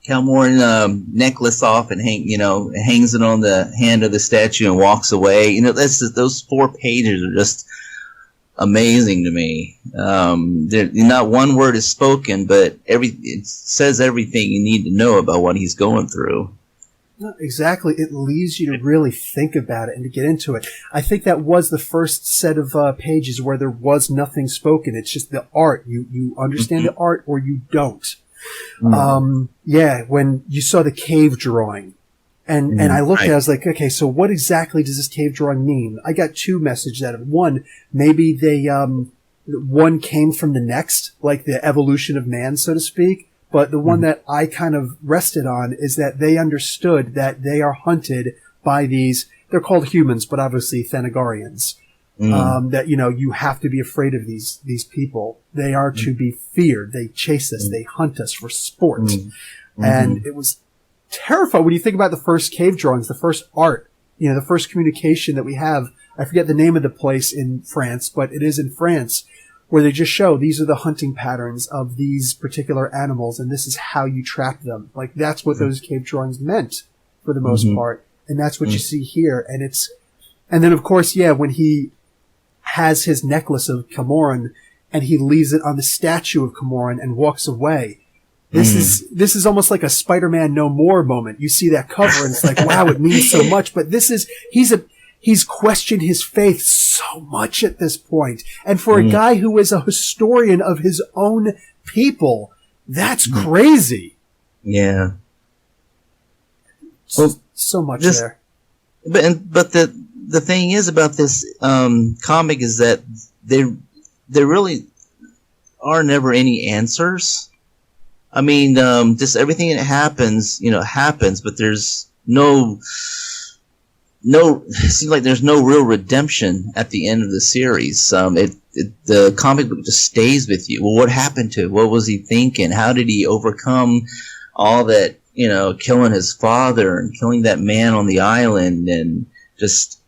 Morin necklace off and hangs it on the hand of the statue and walks away. Those 4 pages are just amazing to me. Not one word is spoken, but it says everything you need to know about what he's going through.
No, exactly. It leaves you to really think about it and to get into it. I think that was the first set of pages where there was nothing spoken. It's just the art. You understand the art or you don't. When you saw the cave drawing and I looked at it, I was like, okay, so what exactly does this cave drawing mean? I got 2 messages out of it. One, maybe they, one came from the next, like the evolution of man, so to speak. But the one that I kind of rested on is that they understood that they are hunted by these, they're called humans, but obviously Thanagarians. That, you have to be afraid of these people. They are to be feared. They chase us. They hunt us for sport. And it was terrifying when you think about the first cave drawings, the first art, the first communication that we have. I forget the name of the place in France, but it is in France where they just show these are the hunting patterns of these particular animals, and this is how you trap them. Like, that's what those cave drawings meant for the most part. And that's what you see here. And then of course, when he has his necklace of Morin and he leaves it on the statue of Morin and walks away. This is almost like a Spider-Man No More moment. You see that cover and it's like, wow, it means so much. But he's questioned his faith so much at this point. And for a guy who is a historian of his own people, that's crazy.
Yeah.
So much there.
But the thing is about this comic is that there really are never any answers. I mean, just everything that happens, happens, but there's it seems like there's no real redemption at the end of the series. The comic book just stays with you. Well, what happened to it? What was he thinking? How did he overcome all that, killing his father and killing that man on the island and just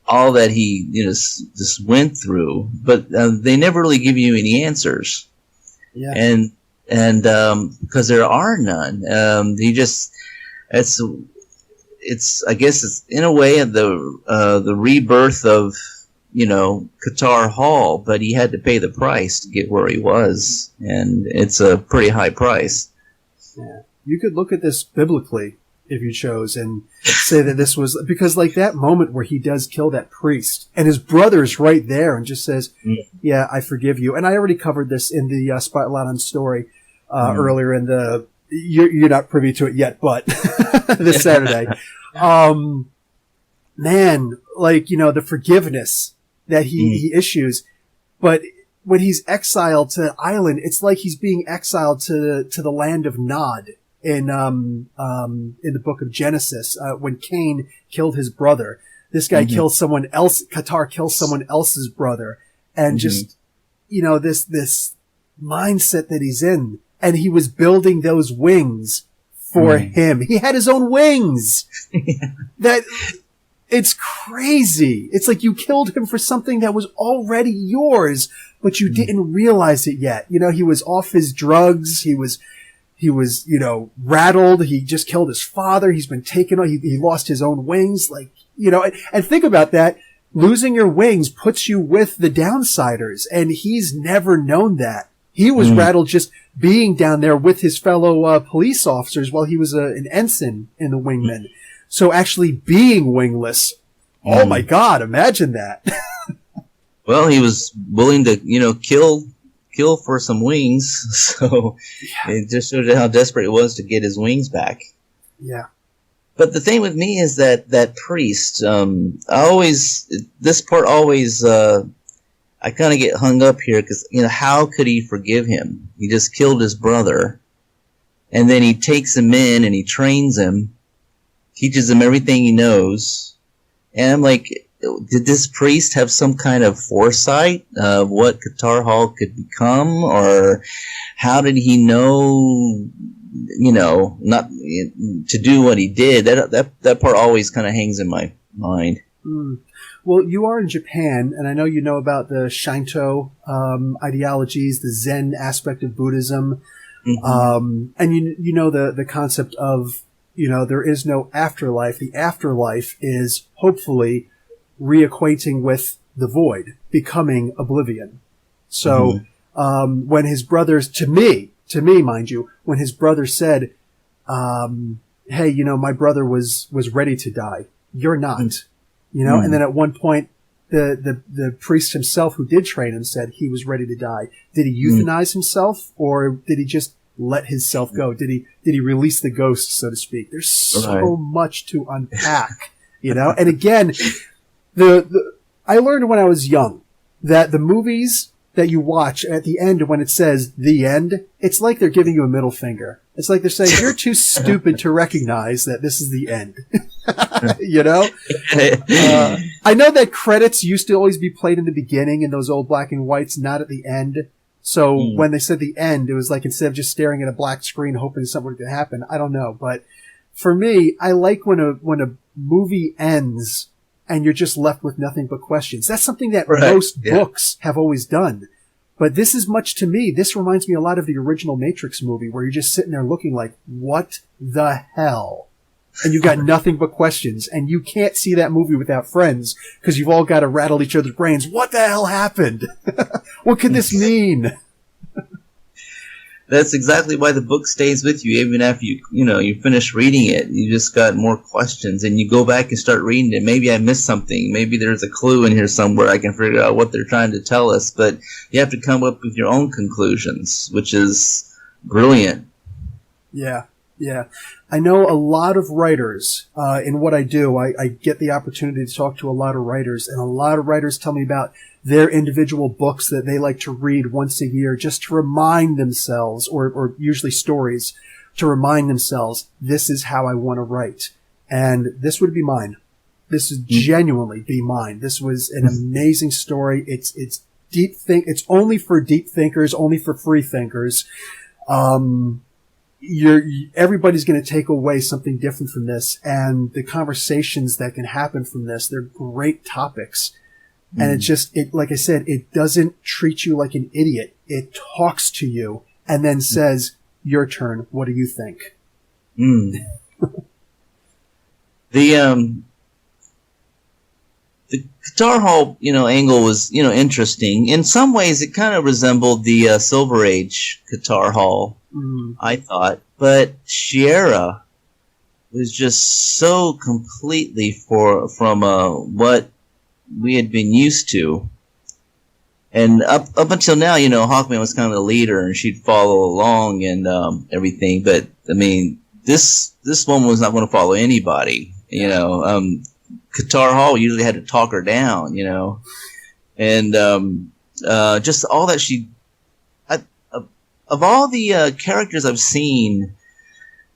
all that he, just went through? But they never really give you any answers. Yeah. And because there are none. It's I guess it's in a way the rebirth of Qatar Hall, but he had to pay the price to get where he was, and it's a pretty high price.
Yeah, you could look at this biblically if you chose and say that this was because like that moment where he does kill that priest and his brother's right there and just says, "Yeah, I forgive you." And I already covered this in the Spotlight on Story earlier in the. You're not privy to it yet, but this Saturday. Man, like, the forgiveness that he issues. But when he's exiled to the island, it's like he's being exiled to the land of Nod in the book of Genesis, when Cain killed his brother. This guy kills someone else, Qatar kills someone else's brother. And just, this mindset that he's in. And he was building those wings for him. He had his own wings. It's crazy. It's like you killed him for something that was already yours, but you didn't realize it yet. He was off his drugs. He was, rattled. He just killed his father. He's been taken on. He lost his own wings. And think about that. Losing your wings puts you with the downsiders, and he's never known that. He was rattled just being down there with his fellow police officers while he was an ensign in the Wingmen. So actually being wingless, oh my God, imagine that.
Well, he was willing to, kill for some wings. So it just showed how desperate it was to get his wings back.
Yeah.
But the thing with me is that priest, this part always, I kind of get hung up here because, how could he forgive him? He just killed his brother. And then he takes him in and he trains him, teaches him everything he knows. And I'm like, did this priest have some kind of foresight of what Qatar Hall could become? Or how did he know, not to do what he did? That part always kind of hangs in my mind.
Well, you are in Japan, and I know you know about the Shinto ideologies, the Zen aspect of Buddhism, and you know the concept of, there is no afterlife. The afterlife is hopefully reacquainting with the void, becoming oblivion. So when his brothers, to me, mind you, when his brother said, hey, my brother was ready to die, you're not. And then at one point, the priest himself who did train him said he was ready to die. Did he euthanize himself, or did he just let himself go? Did he release the ghost, so to speak? There's so much to unpack, And again, I learned when I was young that the movies that you watch at the end when it says the end, it's like they're giving you a middle finger. It's like they're saying, you're too stupid to recognize that this is the end. I know that credits used to always be played in the beginning in those old black and whites, not at the end. So when they said the end, it was like instead of just staring at a black screen hoping something could happen. I don't know. But for me, I like when a movie ends
and you're just left with nothing but questions. That's something that most books have always done. But this is much to me. This reminds me a lot of the original Matrix movie where you're just sitting there looking like, what the hell? And you've got nothing but questions. And you can't see that movie without friends because you've all got to rattle each other's brains. What the hell happened? What could this mean?
That's exactly why the book stays with you even after you finish reading it. You just got more questions, and you go back and start reading it. Maybe I missed something. Maybe there's a clue in here somewhere I can figure out what they're trying to tell us. But you have to come up with your own conclusions, which is brilliant.
Yeah. I know a lot of writers. In what I do, I get the opportunity to talk to a lot of writers, and a lot of writers tell me about their individual books that they like to read once a year just to remind themselves, or usually stories, to remind themselves, this is how I want to write. And this would be mine. This would genuinely be mine. This was an amazing story. It's deep it's only for deep thinkers, only for free thinkers. Everybody's going to take away something different from this, and the conversations that can happen from this, they're great topics. And it's just, like I said, it doesn't treat you like an idiot. It talks to you and then says, your turn. What do you think?
The Guitar Hall, angle was, interesting. In some ways, it kind of resembled the Silver Age Guitar Hall, I thought. But Sierra was just so completely from what we had been used to. And up until now, Hawkman was kind of the leader, and she'd follow along and everything. But I mean, this woman was not going to follow anybody. Guitar Hall usually had to talk her down. And just all that of all the characters I've seen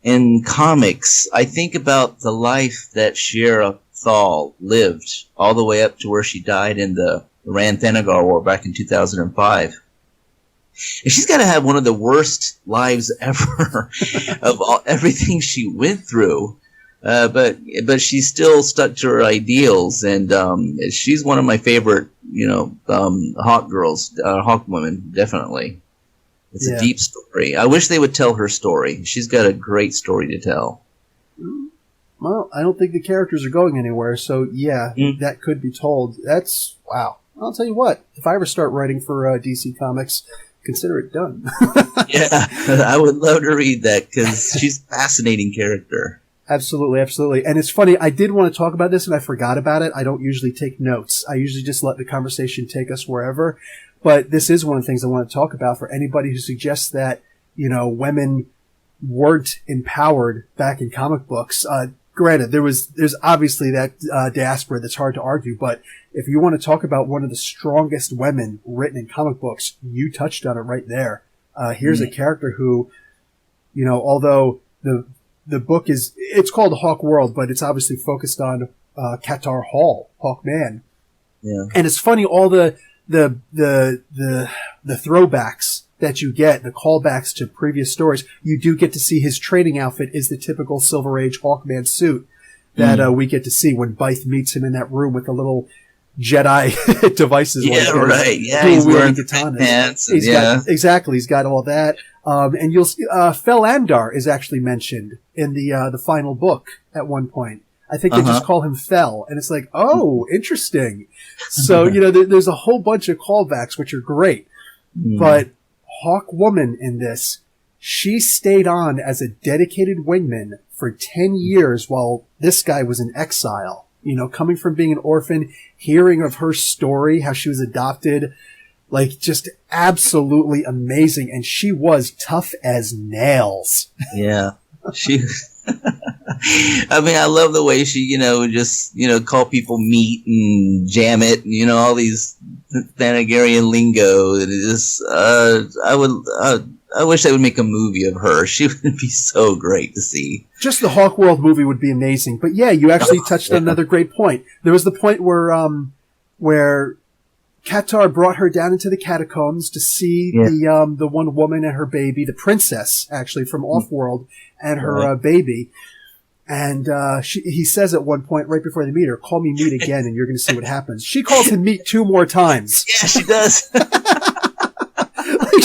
in comics, I think about the life that Sierra Thal lived all the way up to where she died in the Rann-Thanagar War back in 2005. And she's got to have one of the worst lives ever of everything she went through. But she still stuck to her ideals, and she's one of my favorite, Hawk girls, Hawk women, definitely. It's a deep story. I wish they would tell her story. She's got a great story to tell.
Well, I don't think the characters are going anywhere, so that could be told. That's, wow. I'll tell you what, if I ever start writing for DC Comics, consider it done.
Yeah, I would love to read that, because she's a fascinating character.
Absolutely. And it's funny, I did want to talk about this and I forgot about it. I don't usually take notes. I usually just let the conversation take us wherever. But this is one of the things I want to talk about for anybody who suggests that, women weren't empowered back in comic books. Granted, there's obviously that diaspora that's hard to argue, but if you want to talk about one of the strongest women written in comic books, you touched on it right there. Here's a character who, although the book it's called Hawkworld, but it's obviously focused on Qatar Hall, Hawkman.
Yeah.
And it's funny, all the throwbacks that you get, the callbacks to previous stories, you do get to see his training outfit is the typical Silver Age Hawkman suit that we get to see when Bythe meets him in that room with the little Jedi devices.
Yeah, right. Yeah, he's wearing katanas. Pants.
Exactly. He's got all that. And you'll see, Fel Andar is actually mentioned in the final book at one point. I think they just call him Fel, and it's like, oh, interesting. So, there's a whole bunch of callbacks, which are great. But Hawk Woman in this, she stayed on as a dedicated wingman for 10 years while this guy was in exile. Coming from being an orphan, hearing of her story, how she was adopted, like just absolutely amazing. And she was tough as nails.
Yeah. She, I mean, I love the way she, just, call people meat and jam it, all these Thanagarian lingo. It is, I wish they would make a movie of her. She would be so great to see.
Just the Hawkworld movie would be amazing. But yeah, you actually touched on another great point. There was the point where Qatar brought her down into the catacombs to see the one woman and her baby, the princess, actually, from Offworld, and her baby. And he says at one point, right before they meet her, "Call me Meat again, and you're going to see what happens." She calls him Meat 2 more times.
Yeah, she does.
Like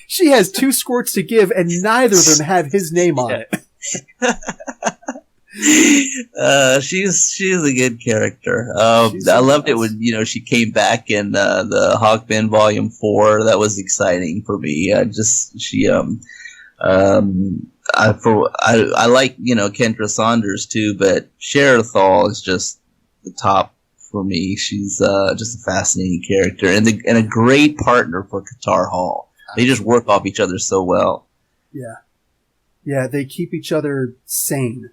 she has 2 squirts to give, and neither of them have his name on it.
She's a good character. I loved it when she came back in the Hawkman Volume 4. That was exciting for me. I like Kendra Saunders too, but Sherathal is just the top for me. She's just a fascinating character and a great partner for Qatar Hall. They just work off each other so well.
Yeah, they keep each other sane.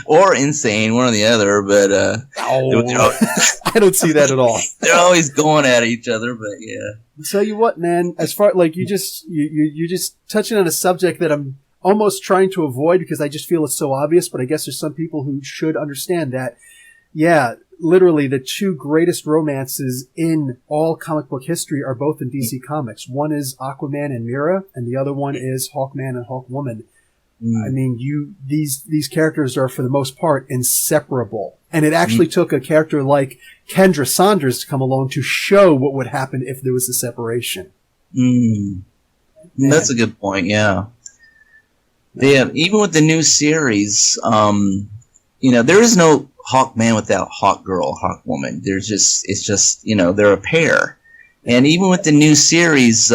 Or insane, one or the other, but
I don't see that at all.
They're always going at each other, but yeah.
I'll tell you what, man, as far like you're just touching on a subject that I'm almost trying to avoid because I just feel it's so obvious, but I guess there's some people who should understand that. Yeah, literally the 2 greatest romances in all comic book history are both in DC Comics. One is Aquaman and Mera, and the other one is Hawkman and Hawkwoman. I mean, these characters are, for the most part, inseparable. And it actually took a character like Kendra Saunders to come along to show what would happen if there was a separation.
That's a good point, yeah. Yeah, even with the new series, there is no Hawkman without Hawkgirl, Hawkwoman. It's just, they're a pair. And even with the new series,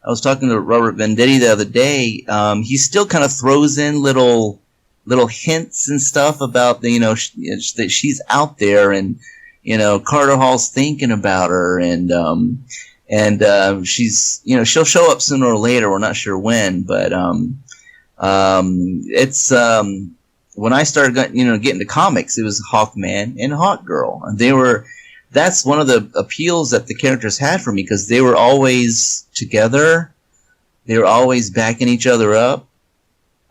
I was talking to Robert Venditti the other day. He still kind of throws in little hints and stuff about that she's out there, and Carter Hall's thinking about her, and she's she'll show up sooner or later. We're not sure when, but it's when I started getting to comics, it was Hawkman and Hawkgirl, and that's one of the appeals that the characters had for me, because they were always together. They were always backing each other up.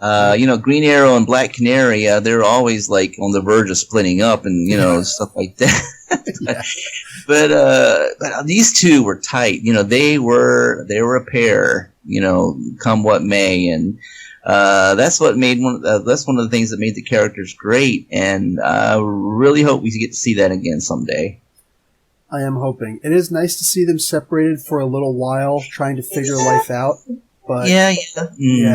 Green Arrow and Black Canary, they're always like on the verge of splitting up and, stuff like that. But these 2 were tight. They were a pair, come what may. And, that's one of the things that made the characters great. And I really hope we get to see that again someday.
I am hoping. It is nice to see them separated for a little while, trying to figure life out. But yeah,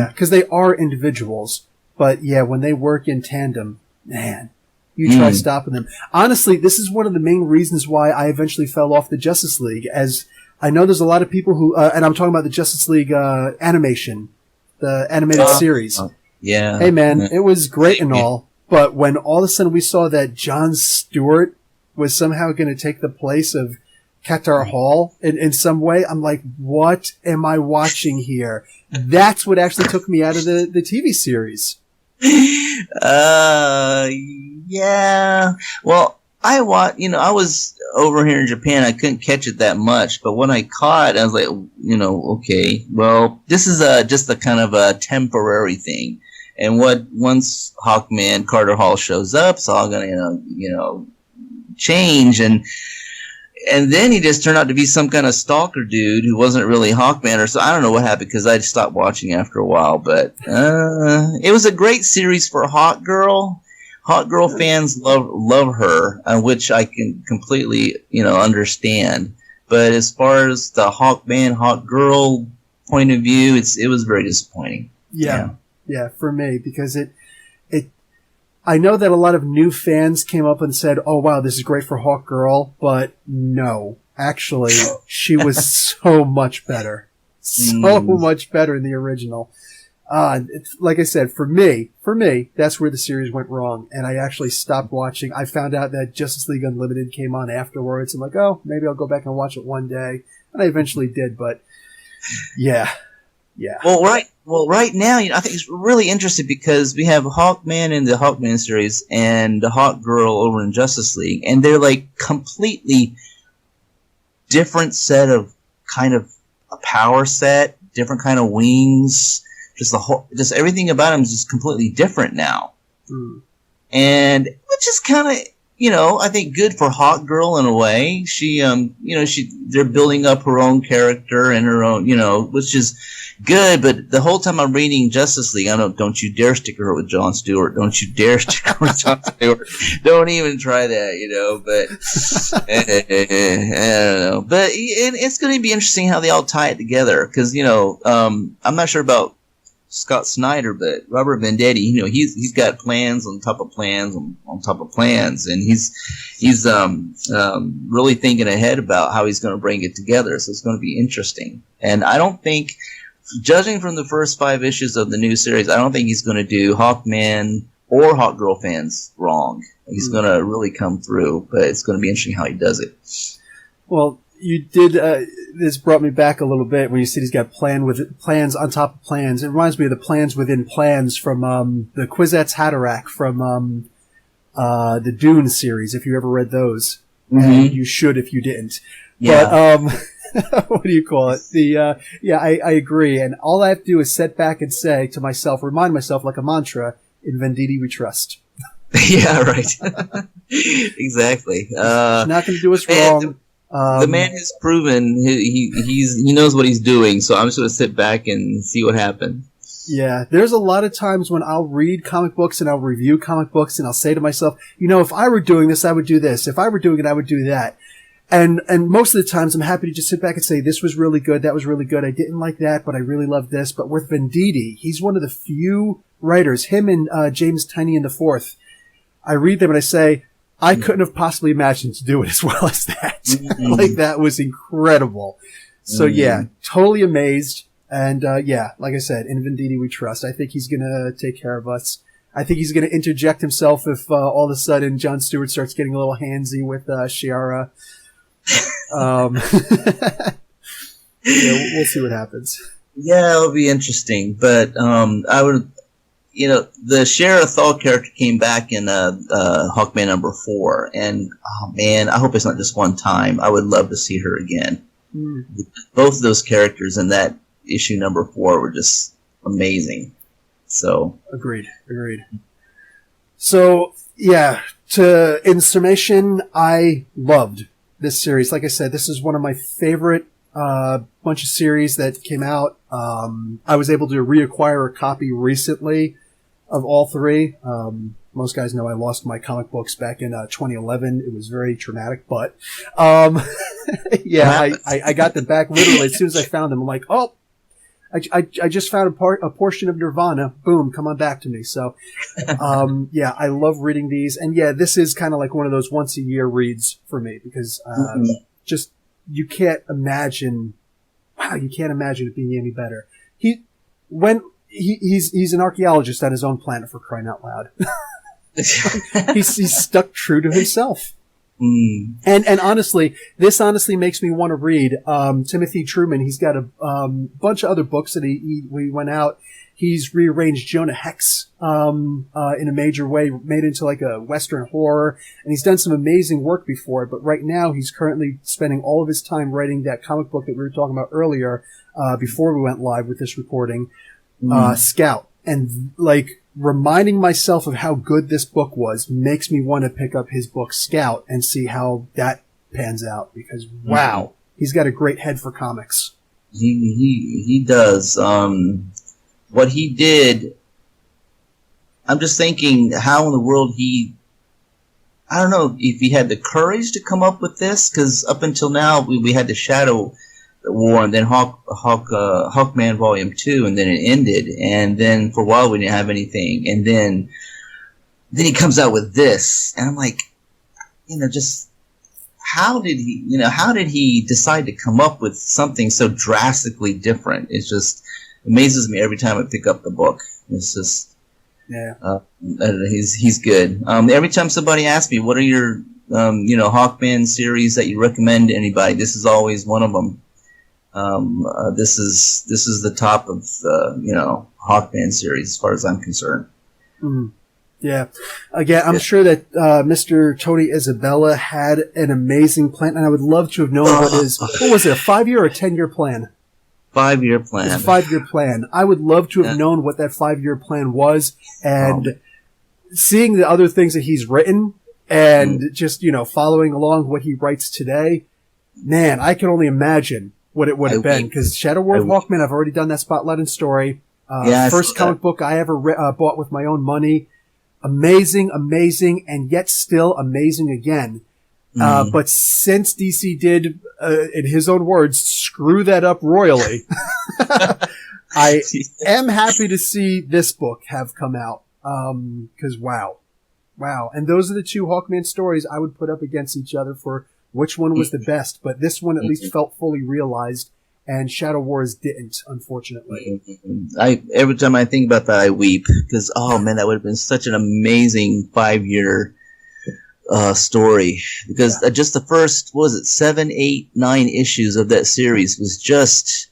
because they are individuals. But yeah, when they work in tandem, man, you try stopping them. Honestly, this is one of the main reasons why I eventually fell off the Justice League. As I know, there's a lot of people who, and I'm talking about the Justice League animation, the animated series.
Yeah.
Hey, man, it was great and all, but when all of a sudden we saw that Jon Stewart was somehow going to take the place of Qatar Hall in some way, I'm like, what am I watching here? That's what actually took me out of the TV series.
Yeah. Well, I was over here in Japan. I couldn't catch it that much, but when I caught, I was like, okay, well, this is just a kind of a temporary thing. And once Hawkman Carter Hall shows up, it's all gonna, change, and then he just turned out to be some kind of stalker dude who wasn't really Hawkman, or so. I don't know what happened, because I stopped watching after a while. But it was a great series for Hawkgirl. Hawkgirl fans love her, which I can completely understand. But as far as the Hawkman Hawkgirl point of view, it was very disappointing.
Yeah, for me, because I know that a lot of new fans came up and said, "Oh wow, this is great for Hawkgirl," but no, actually, she was so much better, much better in the original. It's, like I said, for me, that's where the series went wrong, and I actually stopped watching. I found out that Justice League Unlimited came on afterwards. I'm like, oh, maybe I'll go back and watch it one day, and I eventually did. But yeah.
Well, right now, I think it's really interesting because we have Hawkman in the Hawkman series and the Hawkgirl over in Justice League, and they're like completely different set of kind of a power set, different kind of wings. Just everything about them is just completely different now, and which is kind of I think good for Hawk Girl in a way. She, they're building up her own character and her own, which is good. But the whole time I'm reading Justice League, don't you dare stick her with Jon Stewart. Don't you dare stick her with Jon Stewart. Don't even try that, but I don't know. But it's going to be interesting how they all tie it together. Cause, I'm not sure about Scott Snyder, but Robert Venditti, he's got plans on top of plans on top of plans, and he's really thinking ahead about how he's going to bring it together. So it's going to be interesting. And I don't think, judging from the first 5 issues of the new series, I don't think he's going to do Hawkman or Hawkgirl fans wrong. He's going to really come through, but it's going to be interesting how he does it.
Well, you did. This brought me back a little bit when you said he's got plans on top of plans. It reminds me of the plans within plans from the Kwisatz Haderach from the Dune series. If you ever read those, and you should if you didn't.
Yeah.
But what do you call it? I agree. And all I have to do is sit back and say to myself, remind myself like a mantra: "In Venditti we trust."
Yeah, right. Exactly.
He's not going to do us wrong.
The man has proven he knows what he's doing, so I'm just going to sit back and see what happens.
Yeah, there's a lot of times when I'll read comic books and I'll review comic books and I'll say to myself, if I were doing this, I would do this. If I were doing it, I would do that. And most of the times I'm happy to just sit back and say, this was really good, that was really good. I didn't like that, but I really loved this. But with Venditti, he's one of the few writers, him and James Tynion IV. I read them and I say, I couldn't have possibly imagined to do it as well as that. Like, that was incredible. So yeah, totally amazed. And like I said, in Venditti we trust. I think he's going to take care of us. I think he's going to interject himself if all of a sudden Jon Stewart starts getting a little handsy with Shiara. We'll see what happens.
Yeah, it'll be interesting. But I would... the Shara Thal character came back in Hawkman number 4, and oh man, I hope it's not just one time. I would love to see her again. Both of those characters in that issue number 4 were just amazing. So
agreed. So yeah, in summation, I loved this series. Like I said, this is one of my favorite bunch of series that came out. I was able to reacquire a copy recently of all 3. Most guys know I lost my comic books back in 2011. It was very traumatic, but yeah, I got them back literally as soon as I found them. I'm like, oh, I just found a portion of Nirvana. Boom, come on back to me. So yeah, I love reading these, and yeah, this is kind of like one of those once a year reads for me because just you can't imagine. Wow, you can't imagine it being any better. He's an archaeologist on his own planet, for crying out loud. he's stuck true to himself. And honestly, this makes me want to read Timothy Truman. He's got a bunch of other books that he went out. He's rearranged Jonah Hex in a major way, made into like a Western horror, and he's done some amazing work before. But right now, he's currently spending all of his time writing that comic book that we were talking about earlier before we went live with this recording, Scout. And like reminding myself of how good this book was makes me want to pick up his book Scout and see how that pans out because wow, he's got a great head for comics.
He does. What he did, I'm just thinking how in the world I don't know if he had the courage to come up with this, because up until now we had the Shadow War and then Hawkman Volume 2, and then it ended, and then for a while we didn't have anything, and then he comes out with this, and I'm like, just how did he decide to come up with something so drastically different? It just amazes me every time I pick up the book. It's just he's good. Every time somebody asks me, what are your Hawkman series that you recommend to anybody, this is always one of them. This is the top of the Hawkman series as far as I'm concerned.
Yeah. Again, I'm sure that Mr. Tony Isabella had an amazing plan, and I would love to have known what was it, a 5-year or a 10-year plan?
5-year plan.
It's a 5-year plan. I would love to have known what that 5-year plan was, and seeing the other things that he's written, and just, following along what he writes today, man, I can only imagine what it would have been. Because Shadow War of Hawkman, I've already done that spotlighting story. First comic book I ever bought with my own money. Amazing, and yet still amazing again. But since DC did, in his own words, screw that up royally, I am happy to see this book have come out. Because wow. And those are the two Hawkman stories I would put up against each other for which one was the best. But this one at least felt fully realized, and Shadow Wars didn't, unfortunately.
Every time I think about that, I weep, because, oh man, that would have been such an amazing 5-year story. Because just the first, 7, 8, 9 issues of that series was just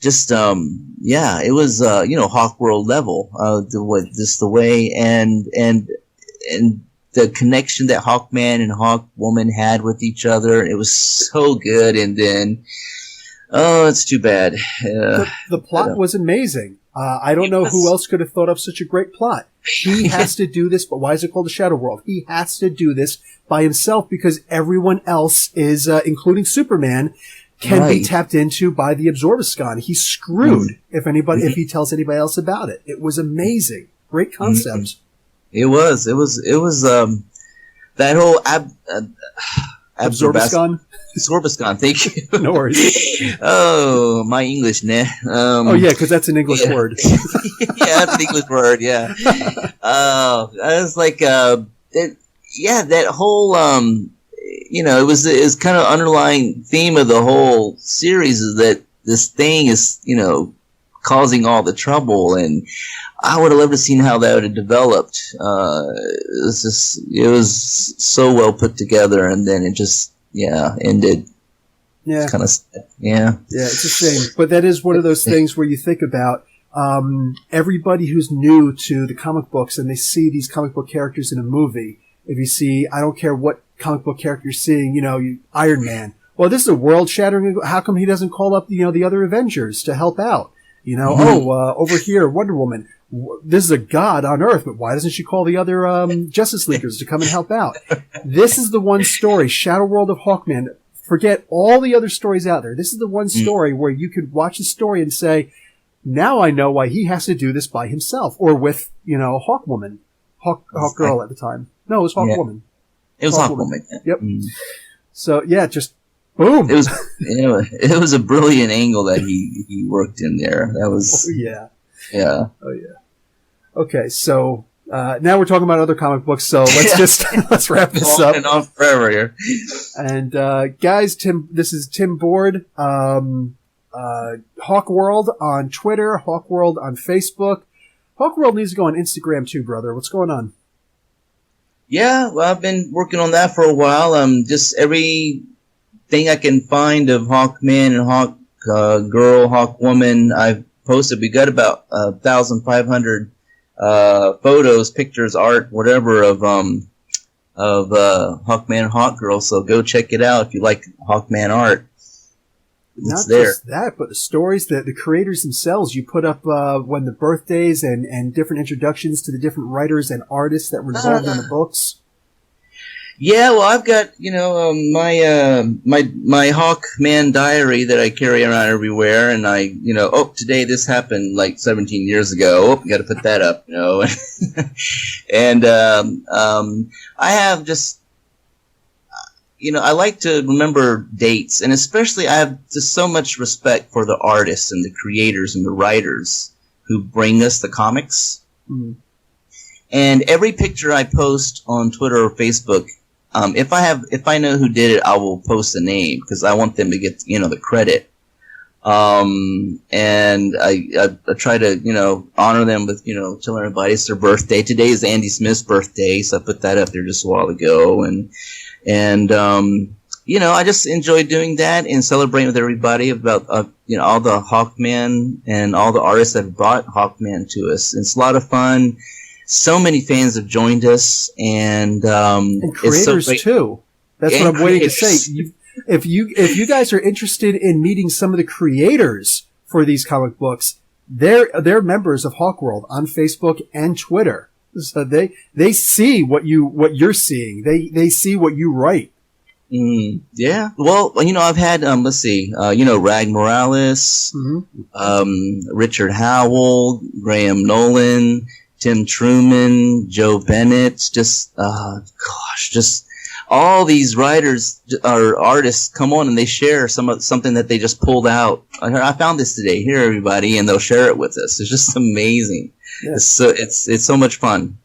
it was Hawkworld level, the way and the connection that Hawkman and Hawkwoman had with each other. It was so good. And then it's too bad.
The plot was amazing. I don't know who else could have thought of such a great plot. He has to do this, but why is it called the Shadow World? He has to do this by himself because everyone else is, including Superman, can be tapped into by the Absorbiscon. He's screwed if he tells anybody else about it. It was amazing. Great concept.
It was that whole
Absorbiscon.
Absorbiscon, thank you.
No worries.
Oh, my English, nah.
Because that's an English word.
Yeah, that's an English word. Yeah. I was like, that whole, it was kind of underlying theme of the whole series is that this thing is, causing all the trouble, and I would have loved to seen how that would have developed. It was so well put together, and then it just ended. Yeah, kind of. Yeah,
it's a shame, but that is one of those things where you think about everybody who's new to the comic books and they see these comic book characters in a movie. If you see, I don't care what comic book character you're seeing, Iron Man. Well, this is a world shattering. How come he doesn't call up the other Avengers to help out? Over here, Wonder Woman. This is a god on Earth, but why doesn't she call the other Justice Leaguers to come and help out? This is the one story, Shadow World of Hawkman. Forget all the other stories out there. This is the one story where you could watch the story and say, now I know why he has to do this by himself, or with, Hawkwoman. Hawkgirl at the time. No, it was Hawkwoman.
It was Hawkwoman.
Yep. So, just boom.
It was a brilliant angle that he worked in there. That was...
Oh, yeah.
Yeah.
Oh, yeah. Okay, so now we're talking about other comic books, so let's wrap this up.
And on forever here.
And guys, this is Tim Board, Hawkworld on Twitter, Hawkworld on Facebook. Hawkworld needs to go on Instagram too, brother. What's going on?
Yeah, well, I've been working on that for a while. Just everything I can find of Hawkman and Hawkgirl, Hawkwoman, I've posted. We got about 1,500 photos, pictures, art, whatever of Hawkman and Hawkgirl. So go check it out if you like Hawkman art.
Not just that, but the stories that the creators themselves, you put up when the birthdays and different introductions to the different writers and artists that were involved in the books.
Yeah, well, I've got my Hawkman diary that I carry around everywhere, and I today this happened like 17 years ago. Oh, you got to put that up, and I have just. I like to remember dates, and especially I have just so much respect for the artists and the creators and the writers who bring us the comics. Mm-hmm. And every picture I post on Twitter or Facebook, if I know who did it, I will post the name because I want them to get the credit. And I try to honor them with telling everybody it's their birthday. Today is Andy Smith's birthday, so I put that up there just a while ago, and I just enjoy doing that and celebrating with everybody about all the Hawkman and all the artists that have brought Hawkman to us. It's a lot of fun. So many fans have joined us, and
creators
it's so
too. That's what I'm waiting to say. If you guys are interested in meeting some of the creators for these comic books, they're members of Hawkworld on Facebook and Twitter. So they see what you're seeing. They see what you write.
Yeah. Well, I've had let's see, Rag Morales, Richard Howell, Graham Nolan, Tim Truman, Joe Bennett, just all these writers or artists come on and they share something that they just pulled out. I found this today. Here, everybody, and they'll share it with us. It's just amazing. Yeah. It's so much fun.